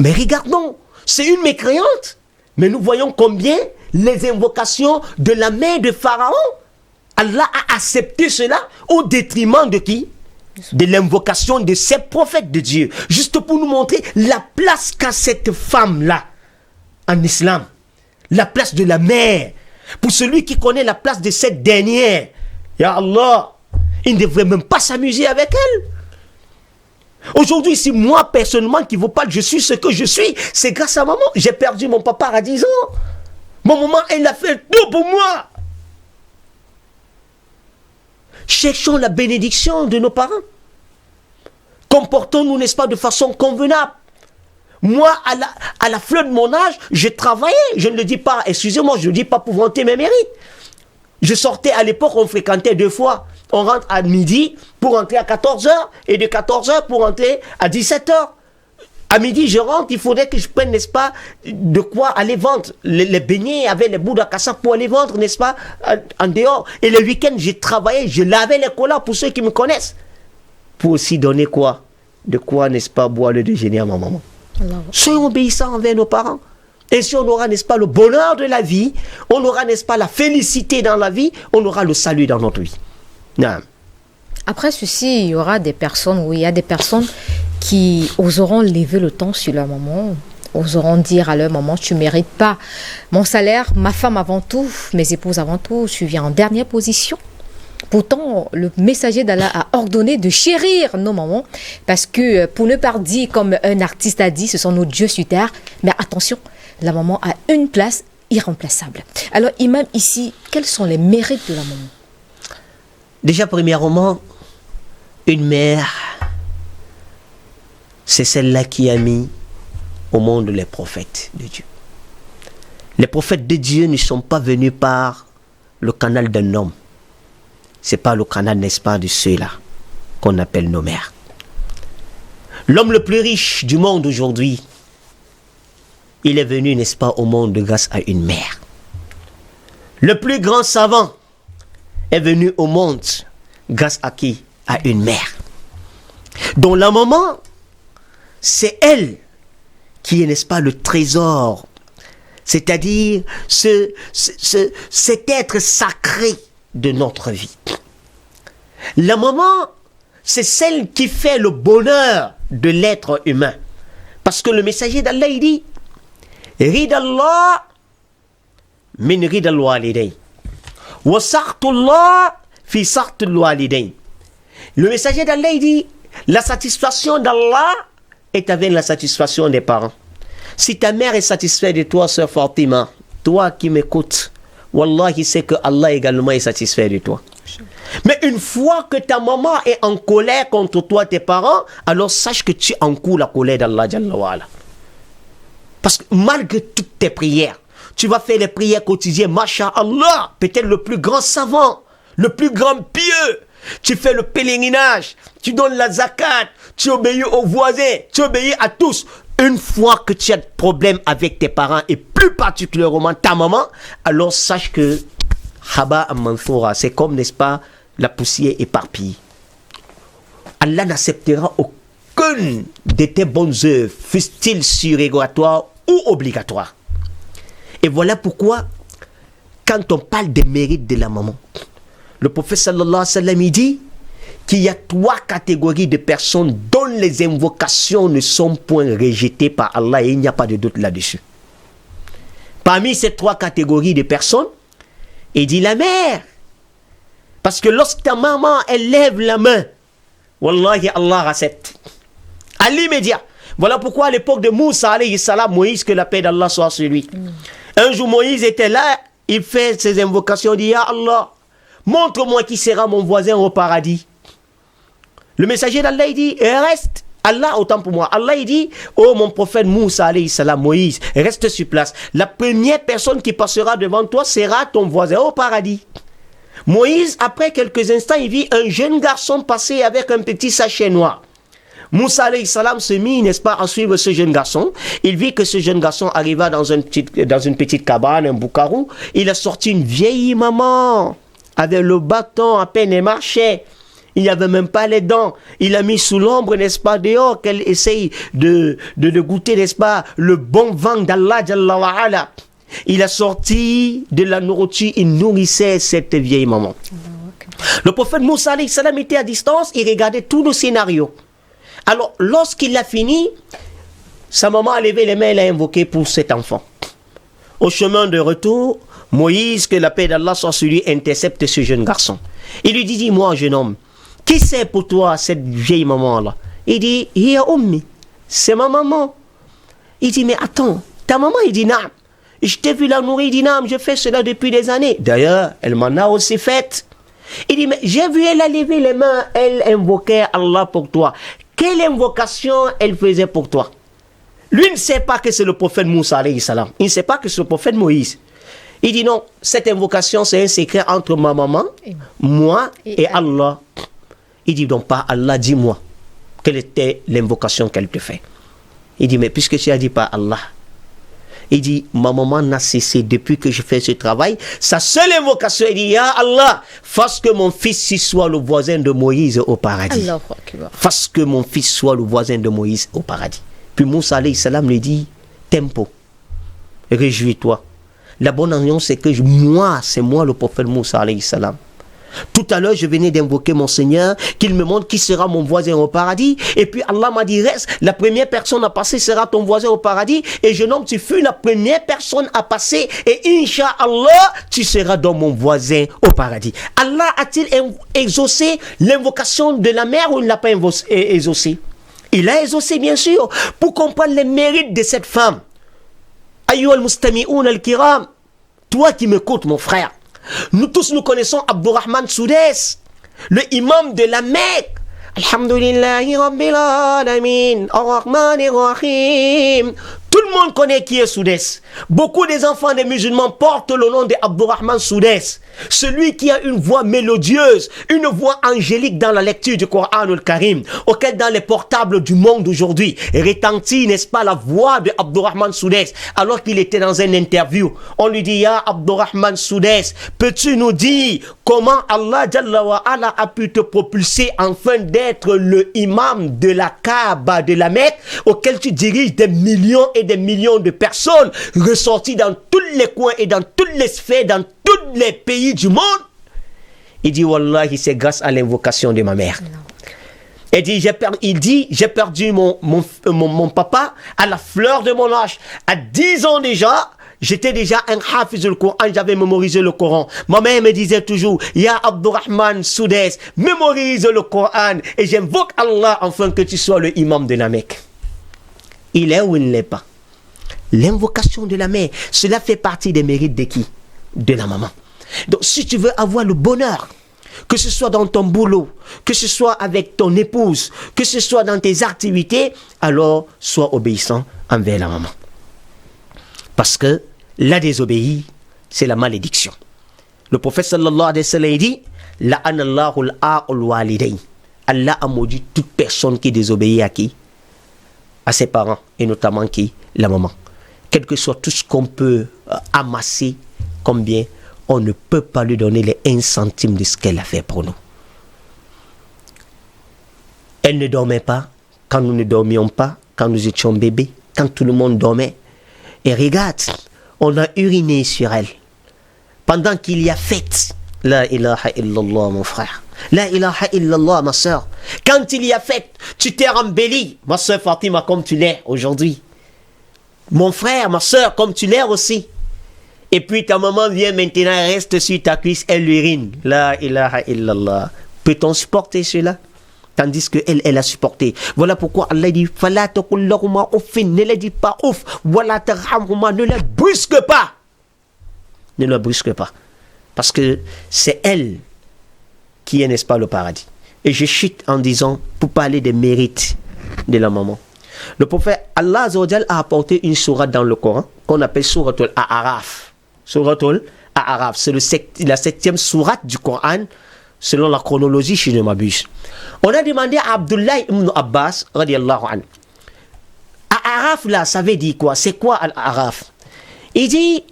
Mais regardons, c'est une mécréante. Mais nous voyons combien les invocations de la mère de Pharaon, Allah a accepté cela au détriment de qui? De l'invocation de ces prophètes de Dieu. Juste pour nous montrer la place qu'a cette femme-là en islam. La place de la mère. Pour celui qui connaît la place de cette dernière, Ya Allah, il ne devrait même pas s'amuser avec elle. Aujourd'hui, si moi, personnellement, qui vous parle, je suis ce que je suis, c'est grâce à maman. J'ai perdu mon papa à 10 ans. Mon maman, elle a fait tout pour moi. Cherchons la bénédiction de nos parents. Comportons-nous, n'est-ce pas, de façon convenable. Moi, à la fleur de mon âge, je travaillais. Je ne le dis pas, excusez-moi, je ne le dis pas pour vanter mes mérites. Je sortais à l'époque, on fréquentait 2 fois. On rentre à midi pour rentrer à 14h et de 14h pour rentrer à 17h. À midi, je rentre, il faudrait que je prenne, n'est-ce pas, de quoi aller vendre. Les beignets avec les bouts d'akassa pour aller vendre, n'est-ce pas, en dehors. Et le week-end, j'ai travaillé, je lavais les colas pour ceux qui me connaissent. Pour aussi donner quoi? De quoi, n'est-ce pas, boire le déjeuner à ma maman. Soyons obéissants envers nos parents. Et si on aura, n'est-ce pas, le bonheur de la vie, on aura, n'est-ce pas, la félicité dans la vie, on aura le salut dans notre vie. Non. Après ceci, il y aura des personnes, oui, il y a des personnes qui oseront lever le ton sur leur maman, oseront dire à leur maman, tu ne mérites pas mon salaire, ma femme avant tout, mes épouses avant tout, tu viens en dernière position. Pourtant, le messager d'Allah a ordonné de chérir nos mamans, parce que, pour ne pas dire comme un artiste a dit, ce sont nos dieux sur terre, mais attention, la maman a une place irremplaçable. Alors, Imam, ici, quels sont les mérites de la maman? Déjà, premièrement, une mère, c'est celle-là qui a mis au monde les prophètes de Dieu. Les prophètes de Dieu ne sont pas venus par le canal d'un homme. Ce n'est pas le canal, n'est-ce pas, de ceux-là qu'on appelle nos mères. L'homme le plus riche du monde aujourd'hui, il est venu, n'est-ce pas, au monde grâce à une mère. Le plus grand savant est venu au monde grâce à qui? À une mère. Donc la maman, c'est elle qui est, n'est-ce pas, le trésor, c'est-à-dire cet être sacré de notre vie. La maman, c'est celle qui fait le bonheur de l'être humain. Parce que le messager d'Allah, il dit Ridallah min ridal walidayn wa sa'tullah fi sa'tul walidayn. Le messager d'Allah, il dit la satisfaction d'Allah est avec la satisfaction des parents. Si ta mère est satisfaite de toi, sœur Fatima, toi qui m'écoutes, Wallahi, c'est que Allah également est satisfait de toi. Mais une fois que ta maman est en colère contre toi, tes parents, alors sache que tu encours la colère d'Allah Jalla wa Ala. Parce que malgré toutes tes prières, tu vas faire les prières quotidiennes, Masha'Allah, peut-être le plus grand savant, le plus grand pieux, tu fais le pèlerinage, tu donnes la zakat, tu obéis aux voisins, tu obéis à tous. Une fois que tu as des problèmes avec tes parents et plus particulièrement ta maman, alors sache que Haba Mansoura, c'est comme, n'est-ce pas, la poussière éparpillée. Allah n'acceptera aucune de tes bonnes œuvres, fût-il surérogatoire ou obligatoire. Et voilà pourquoi, quand on parle des mérites de la maman, le prophète sallallahu alayhi wa sallam, il dit qu'il y a 3 catégories de personnes dont les invocations ne sont point rejetées par Allah et il n'y a pas de doute là-dessus. Parmi ces 3 catégories de personnes, il dit la mère. Parce que lorsque ta maman, elle lève la main, Wallahi, Allah accepte. À l'immédiat. Voilà pourquoi à l'époque de Moussa, alayhi salam, Moïse, que la paix d'Allah soit sur lui. Un jour, Moïse était là, il fait ses invocations, il dit, Ya Allah, montre-moi qui sera mon voisin au paradis. Le messager d'Allah, il dit, reste. Allah, autant pour moi. Allah, il dit, oh mon prophète Moussa, alayhi salam, Moïse, reste sur place. La première personne qui passera devant toi sera ton voisin au paradis. Moïse, après quelques instants, il vit un jeune garçon passer avec un petit sachet noir. Moussa alayhi salam se mit, n'est-ce pas, à suivre ce jeune garçon. Il vit que ce jeune garçon arriva dans une petite cabane, un boucarou. Il a sorti une vieille maman avec le bâton, à peine elle marchait. Il n'y avait même pas les dents. Il a mis sous l'ombre, n'est-ce pas, dehors, qu'elle essaye de goûter, n'est-ce pas, le bon vent d'Allah, Jalla wa ala. Il a sorti de la nourriture, il nourrissait cette vieille maman. Le prophète Moussa alayhi salam était à distance, il regardait tout le scénario. Alors, lorsqu'il a fini, sa maman a levé les mains, elle a invoqué pour cet enfant. Au chemin de retour, Moïse, que la paix d'Allah soit sur lui, intercepte ce jeune garçon. Il lui dit, dis-moi, jeune homme, qui c'est pour toi cette vieille maman-là? Il dit, Hiya ummi, c'est ma maman. Il dit, mais attends, ta maman? Il dit, naam. Je t'ai vu la nourrir, il dit, naam, je fais cela depuis des années. D'ailleurs, elle m'en a aussi fait. Il dit, mais j'ai vu, elle a levé les mains, elle invoquait Allah pour toi. Quelle invocation elle faisait pour toi? Lui ne sait pas que c'est le prophète Moussa alayhi salam. Il ne sait pas que c'est le prophète Moïse. Il dit non, cette invocation c'est un secret entre ma maman, moi et Allah. Il dit donc pas Allah, dis-moi quelle était l'invocation qu'elle te fait. Il dit mais puisque tu as dit pas Allah, il dit ma maman n'a cessé depuis que je fais ce travail. Sa seule invocation, il dit ya Allah, fasse que mon fils soit le voisin de Moïse au paradis. Fasse que mon fils soit le voisin de Moïse au paradis. Puis Moussa alayhi salam lui dit tempo, réjouis-toi. La bonne annonce c'est que moi, c'est moi le prophète Moussa alayhi salam. Tout à l'heure, je venais d'invoquer mon Seigneur, qu'il me montre qui sera mon voisin au paradis. Et puis Allah m'a dit, reste, la première personne à passer sera ton voisin au paradis. Et jeune homme, tu fus la première personne à passer. Et Inch'Allah, tu seras dans mon voisin au paradis. Allah a-t-il exaucé l'invocation de la mère ou il ne l'a pas exaucé? Il a exaucé, bien sûr, pour comprendre les mérites de cette femme. Ayyuha al-mustami'oun al-kiram, toi qui m'écoutes, mon frère, nous tous nous connaissons Abdurrahman Soudès, le imam de la Mecque. Alhamdulillahi Rabbil Alamin, Ar-Rahmanir Rahim. Tout le monde connaît qui est Soudès. Beaucoup des enfants des musulmans portent le nom de Abdurrahman Soudès. Celui qui a une voix mélodieuse, une voix angélique dans la lecture du Coran al-Karim, auquel dans les portables du monde aujourd'hui retentit, n'est-ce pas, la voix de Abdurrahman Soudès. Alors qu'il était dans une interview, on lui dit, Ya Abdurrahman Soudès, peux-tu nous dire comment Allah Jalla wa Ala a pu te propulser afin d'être le imam de la Kaaba de la Mecque, auquel tu diriges des millions et des millions de personnes ressorties dans tous les coins et dans toutes les sphères, dans tous les pays du monde? Il dit wallahi, c'est grâce à l'invocation de ma mère. Il dit j'ai perdu mon papa à la fleur de mon âge. À 10 ans déjà, j'étais déjà un hafiz du Coran, j'avais mémorisé le Coran. Ma mère me disait toujours, Ya Abdurrahman Soudès, mémorise le Coran et j'invoque Allah afin que tu sois le imam de la Mecque. Il est ou il ne l'est pas? L'invocation de la mère, cela fait partie des mérites de qui? De la maman. Donc si tu veux avoir le bonheur, que ce soit dans ton boulot, que ce soit avec ton épouse, que ce soit dans tes activités, alors sois obéissant envers la maman. Parce que la désobéir, c'est la malédiction. Le prophète sallallahu alayhi wa sallam dit La'anallahu al-a'ul walidayn. Allah a maudit toute personne qui désobéit à qui? À ses parents, et notamment qui? La maman. Quel que soit tout ce qu'on peut amasser comme bien, on ne peut pas lui donner les 1 centime de ce qu'elle a fait pour nous. Elle ne dormait pas quand nous ne dormions pas, quand nous étions bébés, quand tout le monde dormait. Et regarde, on a uriné sur elle. Pendant qu'il y a fête, la ilaha illallah mon frère, la ilaha illallah ma soeur. Quand il y a fête, tu t'es embelli, ma soeur Fatima, comme tu l'es aujourd'hui. Mon frère, ma soeur, comme tu l'es aussi. Et puis ta maman vient maintenant, reste sur ta cuisse, elle urine. La ilaha illallah. Peut-on supporter cela? Tandis qu'elle, elle a supporté. Voilà pourquoi Allah dit Fala taqul lahuma uffin, ne les dis pas ouf. Wala tarhamhuma, ne les brusque pas. Ne les brusque pas. Parce que c'est elle qui est, n'est-ce pas, le paradis. Et je chute en disant, pour parler des mérites de la maman. Le prophète Allah Azza wa Jal a apporté une sourate dans le Coran qu'on appelle Souratul A'araf. Souratul A'araf, c'est la 7e sourate du Coran selon la chronologie, si je ne m'abuse. On a demandé à Abdullah ibn Abbas, radiallahu anhu, A'araf là, ça veut dire quoi? C'est quoi Al-A'araf? Il dit,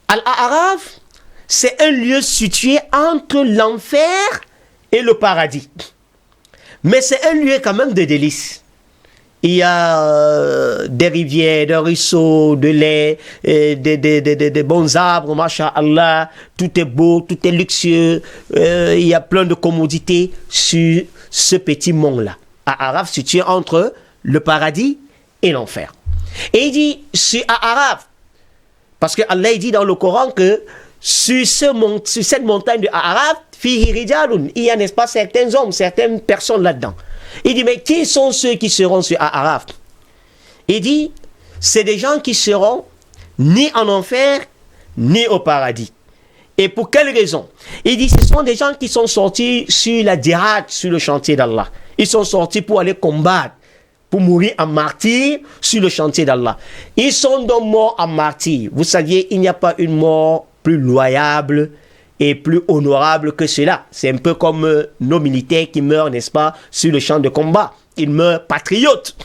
Al-A'araf, c'est un lieu situé entre l'enfer et le paradis. Mais c'est un lieu quand même de délices. Il y a des rivières, des ruisseaux, de lait, des bons arbres, masha'Allah. Tout est beau, tout est luxueux. Il y a plein de commodités sur ce petit mont-là. À Araf, situé entre le paradis et l'enfer. Et il dit, sur Araf, parce que Allah dit dans le Coran que sur cette montagne de Araf, fihi rijalun, il y a, n'est-ce pas, certains hommes, certaines personnes là-dedans. Il dit, mais qui sont ceux qui seront sur Araf? Il dit, c'est des gens qui seront ni en enfer, ni au paradis. Et pour quelle raison? Il dit, ce sont des gens qui sont sortis sur la djihad, sur le chantier d'Allah. Ils sont sortis pour aller combattre, pour mourir en martyr sur le chantier d'Allah. Ils sont donc morts en martyr. Vous saviez, il n'y a pas une mort plus loyable et plus honorable que cela. C'est un peu comme nos militaires qui meurent, n'est-ce pas, sur le champ de combat. Ils meurent patriotes.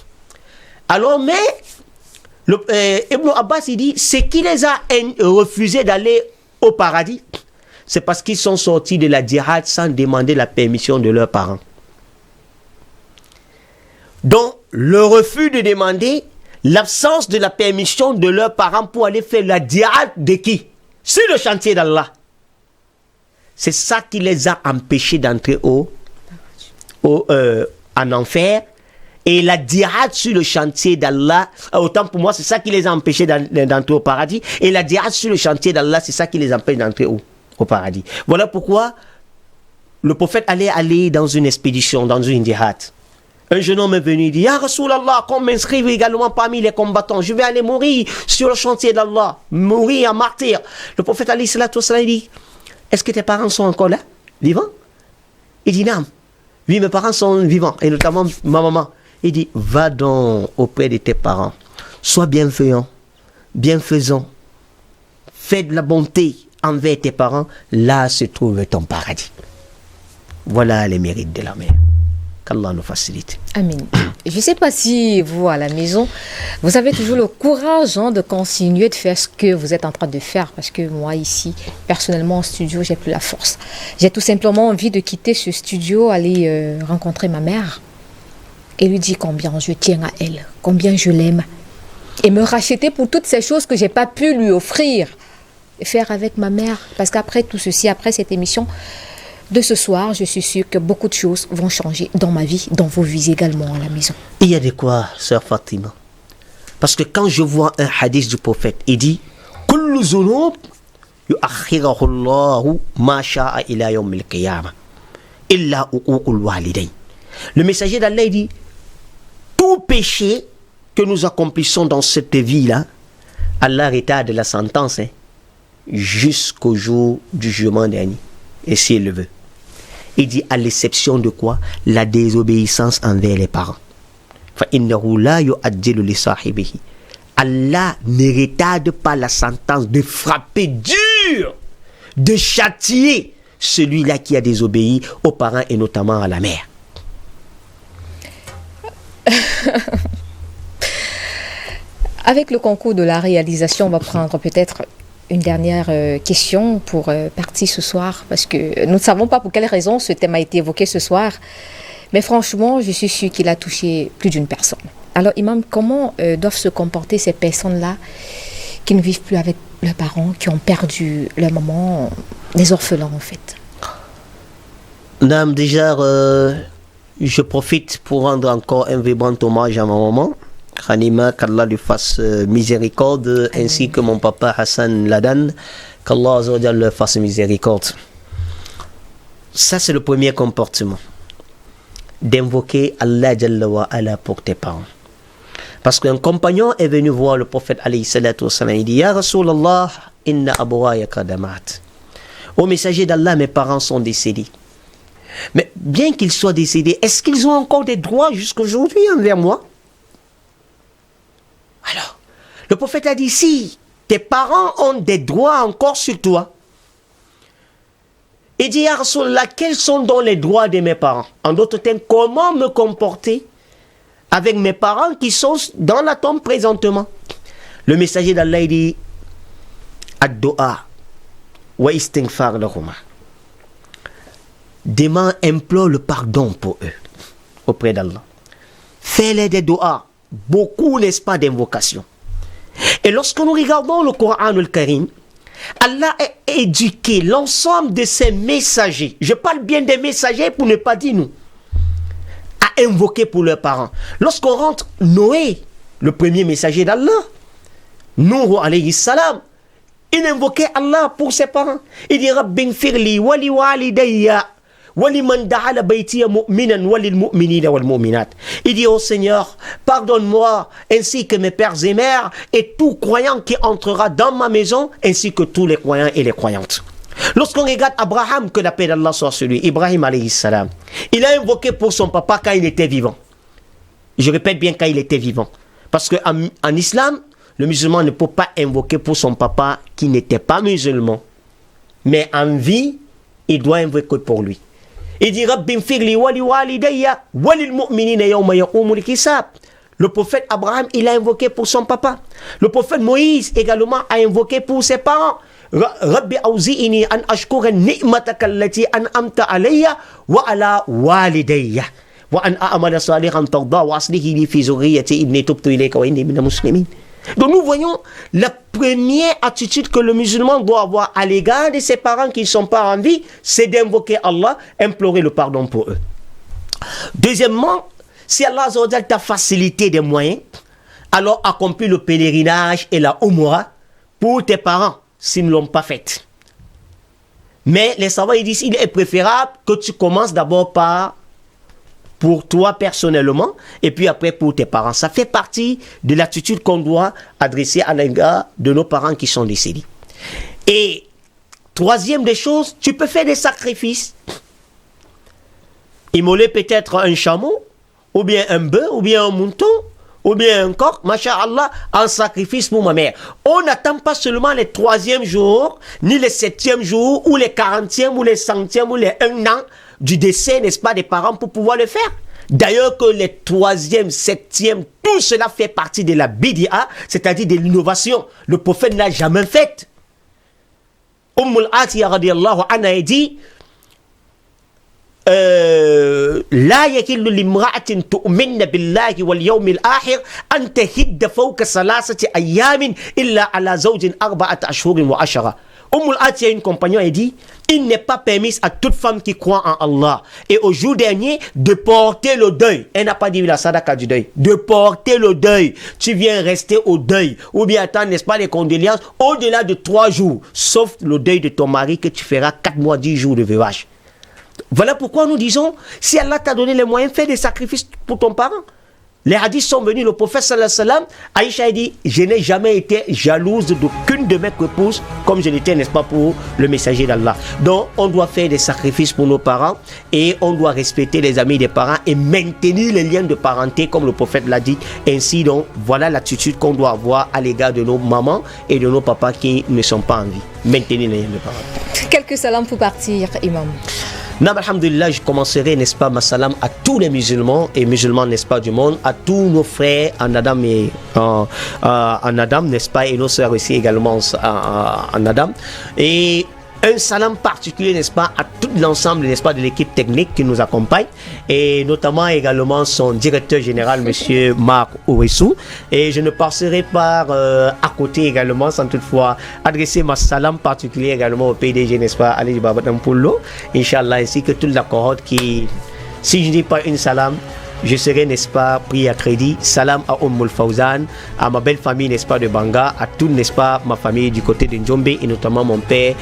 Alors, mais, Ibn Abbas, il dit, ce qui les a refusé d'aller au paradis, c'est parce qu'ils sont sortis de la djihad sans demander la permission de leurs parents. Donc, le refus de demander l'absence de la permission de leurs parents pour aller faire la djihad de qui? Sur le chantier d'Allah. C'est ça qui les a empêchés d'entrer en enfer. Et la djihad sur le chantier d'Allah, autant pour moi, c'est ça qui les a empêchés d'entrer au paradis. Et la djihad sur le chantier d'Allah, c'est ça qui les empêche d'entrer au paradis. Voilà pourquoi le prophète allait aller dans une expédition, dans une djihad. Un jeune homme est venu et dit, Ya Rasulallah, qu'on m'inscrive également parmi les combattants. Je vais aller mourir sur le chantier d'Allah, mourir en martyr. Le prophète alayhi salatu wassalam dit, est-ce que tes parents sont encore là, vivants? Il dit, non. Oui, mes parents sont vivants, et notamment ma maman. Il dit, va donc auprès de tes parents. Sois bienfaisant, fais de la bonté envers tes parents. Là se trouve ton paradis. Voilà les mérites de la mère. Qu'Allah nous facilite. Amin. Je ne sais pas si vous, à la maison, vous avez toujours le courage de continuer de faire ce que vous êtes en train de faire. Parce que moi, ici, personnellement, en studio, j'ai plus la force. J'ai tout simplement envie de quitter ce studio, aller rencontrer ma mère et lui dire combien je tiens à elle, combien je l'aime. Et me racheter pour toutes ces choses que je n'ai pas pu lui offrir. Et faire avec ma mère. Parce qu'après tout ceci, après cette émission de ce soir, je suis sûre que beaucoup de choses vont changer dans ma vie, dans vos vies également à la maison. Il y a de quoi, sœur Fatima. Parce que quand je vois un hadith du prophète, il dit Kullu zunub yu'akhirahu Allahu ma sha'a ila yawm al-qiyamah illa uququl walidayn. Le messager d'Allah dit tout péché que nous accomplissons dans cette vie-là, Allah retarde la sentence jusqu'au jour du jugement dernier. Et s'il le veut. Il dit à l'exception de quoi? La désobéissance envers les parents. Allah ne retarde pas la sentence de frapper dur de châtier celui-là qui a désobéi aux parents et notamment à la mère. Avec le concours de la réalisation, on va prendre peut-être une dernière question pour partir ce soir, parce que nous ne savons pas pour quelle raison ce thème a été évoqué ce soir, mais franchement, je suis sûre qu'il a touché plus d'une personne. Alors, Imam, comment doivent se comporter ces personnes-là qui ne vivent plus avec leurs parents, qui ont perdu leur maman, des orphelins en fait? Dame, déjà, je profite pour rendre encore un vibrant hommage à ma maman, Khanima, qu'Allah lui fasse miséricorde, ainsi que mon papa Hassan Ladan, qu'Allah lui fasse miséricorde. Ça, c'est le premier comportement, d'invoquer Allah Jalla wa Ala pour tes parents. Parce qu'un compagnon est venu voir le prophète alayhi salatu wa salam, il dit: Ya Rasulallah, inna abwaya qadamat. Ô messager d'Allah, mes parents sont décédés. Mais bien qu'ils soient décédés, est-ce qu'ils ont encore des droits jusqu'aujourd'hui envers moi? Alors, le prophète a dit: si tes parents ont des droits encore sur toi, il dit: Ya Rasulallah, quels sont donc les droits de mes parents? En d'autres termes, comment me comporter avec mes parents qui sont dans la tombe présentement? Le messager d'Allah dit: Ad-du'a wa istighfar lahuma. Demande, implore le pardon pour eux auprès d'Allah. Fais-les des doigts, beaucoup, n'est-ce pas, d'invocations. Et lorsque nous regardons le Coran al-Karim, Allah a éduqué l'ensemble de ses messagers. Je parle bien des messagers pour ne pas dire nous. À invoquer pour leurs parents. Lorsqu'on rentre Noé, le premier messager d'Allah, Nuh alayhi salam, il invoquait Allah pour ses parents. Il dit: Rabbin firli wali walidayya wali man da'ala baytiya mu'minan walil mu'minina wal mu'minat. Il dit: oh Seigneur, pardonne-moi ainsi que mes pères et mères et tout croyant qui entrera dans ma maison, ainsi que tous les croyants et les croyantes. Lorsqu'on regarde Abraham, que la paix d'Allah soit sur lui, Ibrahim alayhi salam, il a invoqué pour son papa quand il était vivant. Je répète bien, quand il était vivant. Parce qu'en islam, le musulman ne peut pas invoquer pour son papa qui n'était pas musulman. Mais en vie, il doit invoquer pour lui. Il dit: Rabbim firli wali walidayya walil mu'minina yawma yaqumul hisab. Le prophète Abraham, il a invoqué pour son papa. Le prophète Moïse également a invoqué pour ses parents. Rabbi awzi'ini an ashkura ni'mataka allati an'amta alayya wa ala walidayya wa an a'mala salihan tarda wa aslihi li fi zurriyyati inni tubtu ilayka wa inni minal muslimin. Donc nous voyons la première attitude que le musulman doit avoir à l'égard de ses parents qui ne sont pas en vie, c'est d'invoquer Allah, implorer le pardon pour eux. Deuxièmement, si Allah t'a facilité des moyens, alors accomplis le pèlerinage et la Umrah pour tes parents s'ils ne l'ont pas fait. Mais les savants ils disent: il est préférable que tu commences d'abord par pour toi personnellement, et puis après pour tes parents. Ça fait partie de l'attitude qu'on doit adresser à l'égard de nos parents qui sont décédés. Et troisième des choses, tu peux faire des sacrifices. Immoler peut-être un chameau, ou bien un bœuf, ou bien un mouton, ou bien un coq, masha'Allah, en sacrifice pour ma mère. On n'attend pas seulement les 3e jours, ni les 7e jours, ou les 40e, ou les 100e, ou les 1 an du décès, n'est-ce pas, des parents pour pouvoir le faire. D'ailleurs que les 3e, 7e, tout cela fait partie de la bid'a, c'est-à-dire de l'innovation. Le prophète n'a jamais fait. Atiya radiyallahu anha dit: لا يحل لامرأة تؤمن بالله واليوم الآخر أن تهد فوق 3 أيام إلا على زوج 4 أشهر وعشرة. Atiya, une compagnon, a dit: il n'est pas permis à toute femme qui croit en Allah et au jour dernier de porter le deuil. Elle n'a pas dit la sadaka du deuil. De porter le deuil. Tu viens rester au deuil. Ou bien attendre, n'est-ce pas, les condoléances au-delà de 3 jours. Sauf le deuil de ton mari que tu feras 4 mois, 10 jours de veuvage. Voilà pourquoi nous disons: si Allah t'a donné les moyens, fais des sacrifices pour ton parent. Les hadiths sont venus, le prophète sallallahu alayhi wa sallam, Aïcha a dit: je n'ai jamais été jalouse d'aucune de mes épouses comme je l'étais, n'est-ce pas, pour le messager d'Allah. Donc on doit faire des sacrifices pour nos parents et on doit respecter les amis des parents et maintenir les liens de parenté comme le prophète l'a dit. Ainsi donc, voilà l'attitude qu'on doit avoir à l'égard de nos mamans et de nos papas qui ne sont pas en vie. Maintenir les liens de parenté. Quelques salams pour partir, Imam. Nam, alhamdulillah, je commencerai, n'est-ce pas, ma salam à tous les musulmans et musulmans, n'est-ce pas, du monde, à tous nos frères en Adam et en Adam, n'est-ce pas, et nos sœurs aussi également en Adam. Et un salam particulier, n'est-ce pas, à tout l'ensemble, n'est-ce pas, de l'équipe technique qui nous accompagne et notamment également son directeur général, monsieur Marc Ouessou. Et je ne passerai pas à côté également sans toutefois adresser ma salam particulier également au PDG, n'est-ce pas, Ali Babatampoulo, Inch'Allah, ainsi que toute la cohorte qui, si je ne dis pas une salam, je serai, n'est-ce pas, pris à crédit. Salam à Oumoul Fawzan, à ma belle famille, n'est-ce pas, de Banga, à toute, n'est-ce pas, ma famille du côté de Njombe et notamment mon père,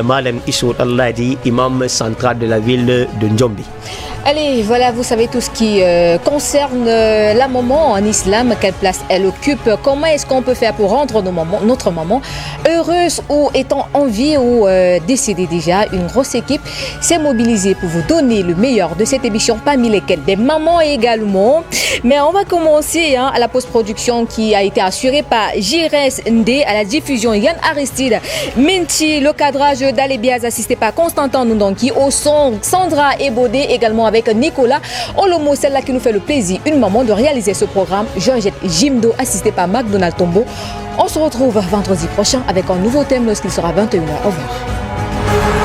Malem Issout Allah-di, imam central de la ville de Njombe. Allez, voilà, vous savez tout ce qui concerne la maman en islam, quelle place elle occupe, comment est-ce qu'on peut faire pour rendre notre maman heureuse ou étant en vie ou décédée déjà. Une grosse équipe s'est mobilisée pour vous donner le meilleur de cette émission, parmi lesquelles des mamans également. Mais on va commencer à la post-production qui a été assurée par Jires Ndé, à la diffusion Yann Aristide Minti, le cadrage d'Alebiaz assisté par Constantin Nundonki, au son Sandra Ebodé également avec Nicolas Olomo, celle-là qui nous fait le plaisir, une maman, de réaliser ce programme. Georgette Jimdo, assistée par McDonald Tombo. On se retrouve vendredi prochain avec un nouveau thème lorsqu'il sera 21h. Au revoir.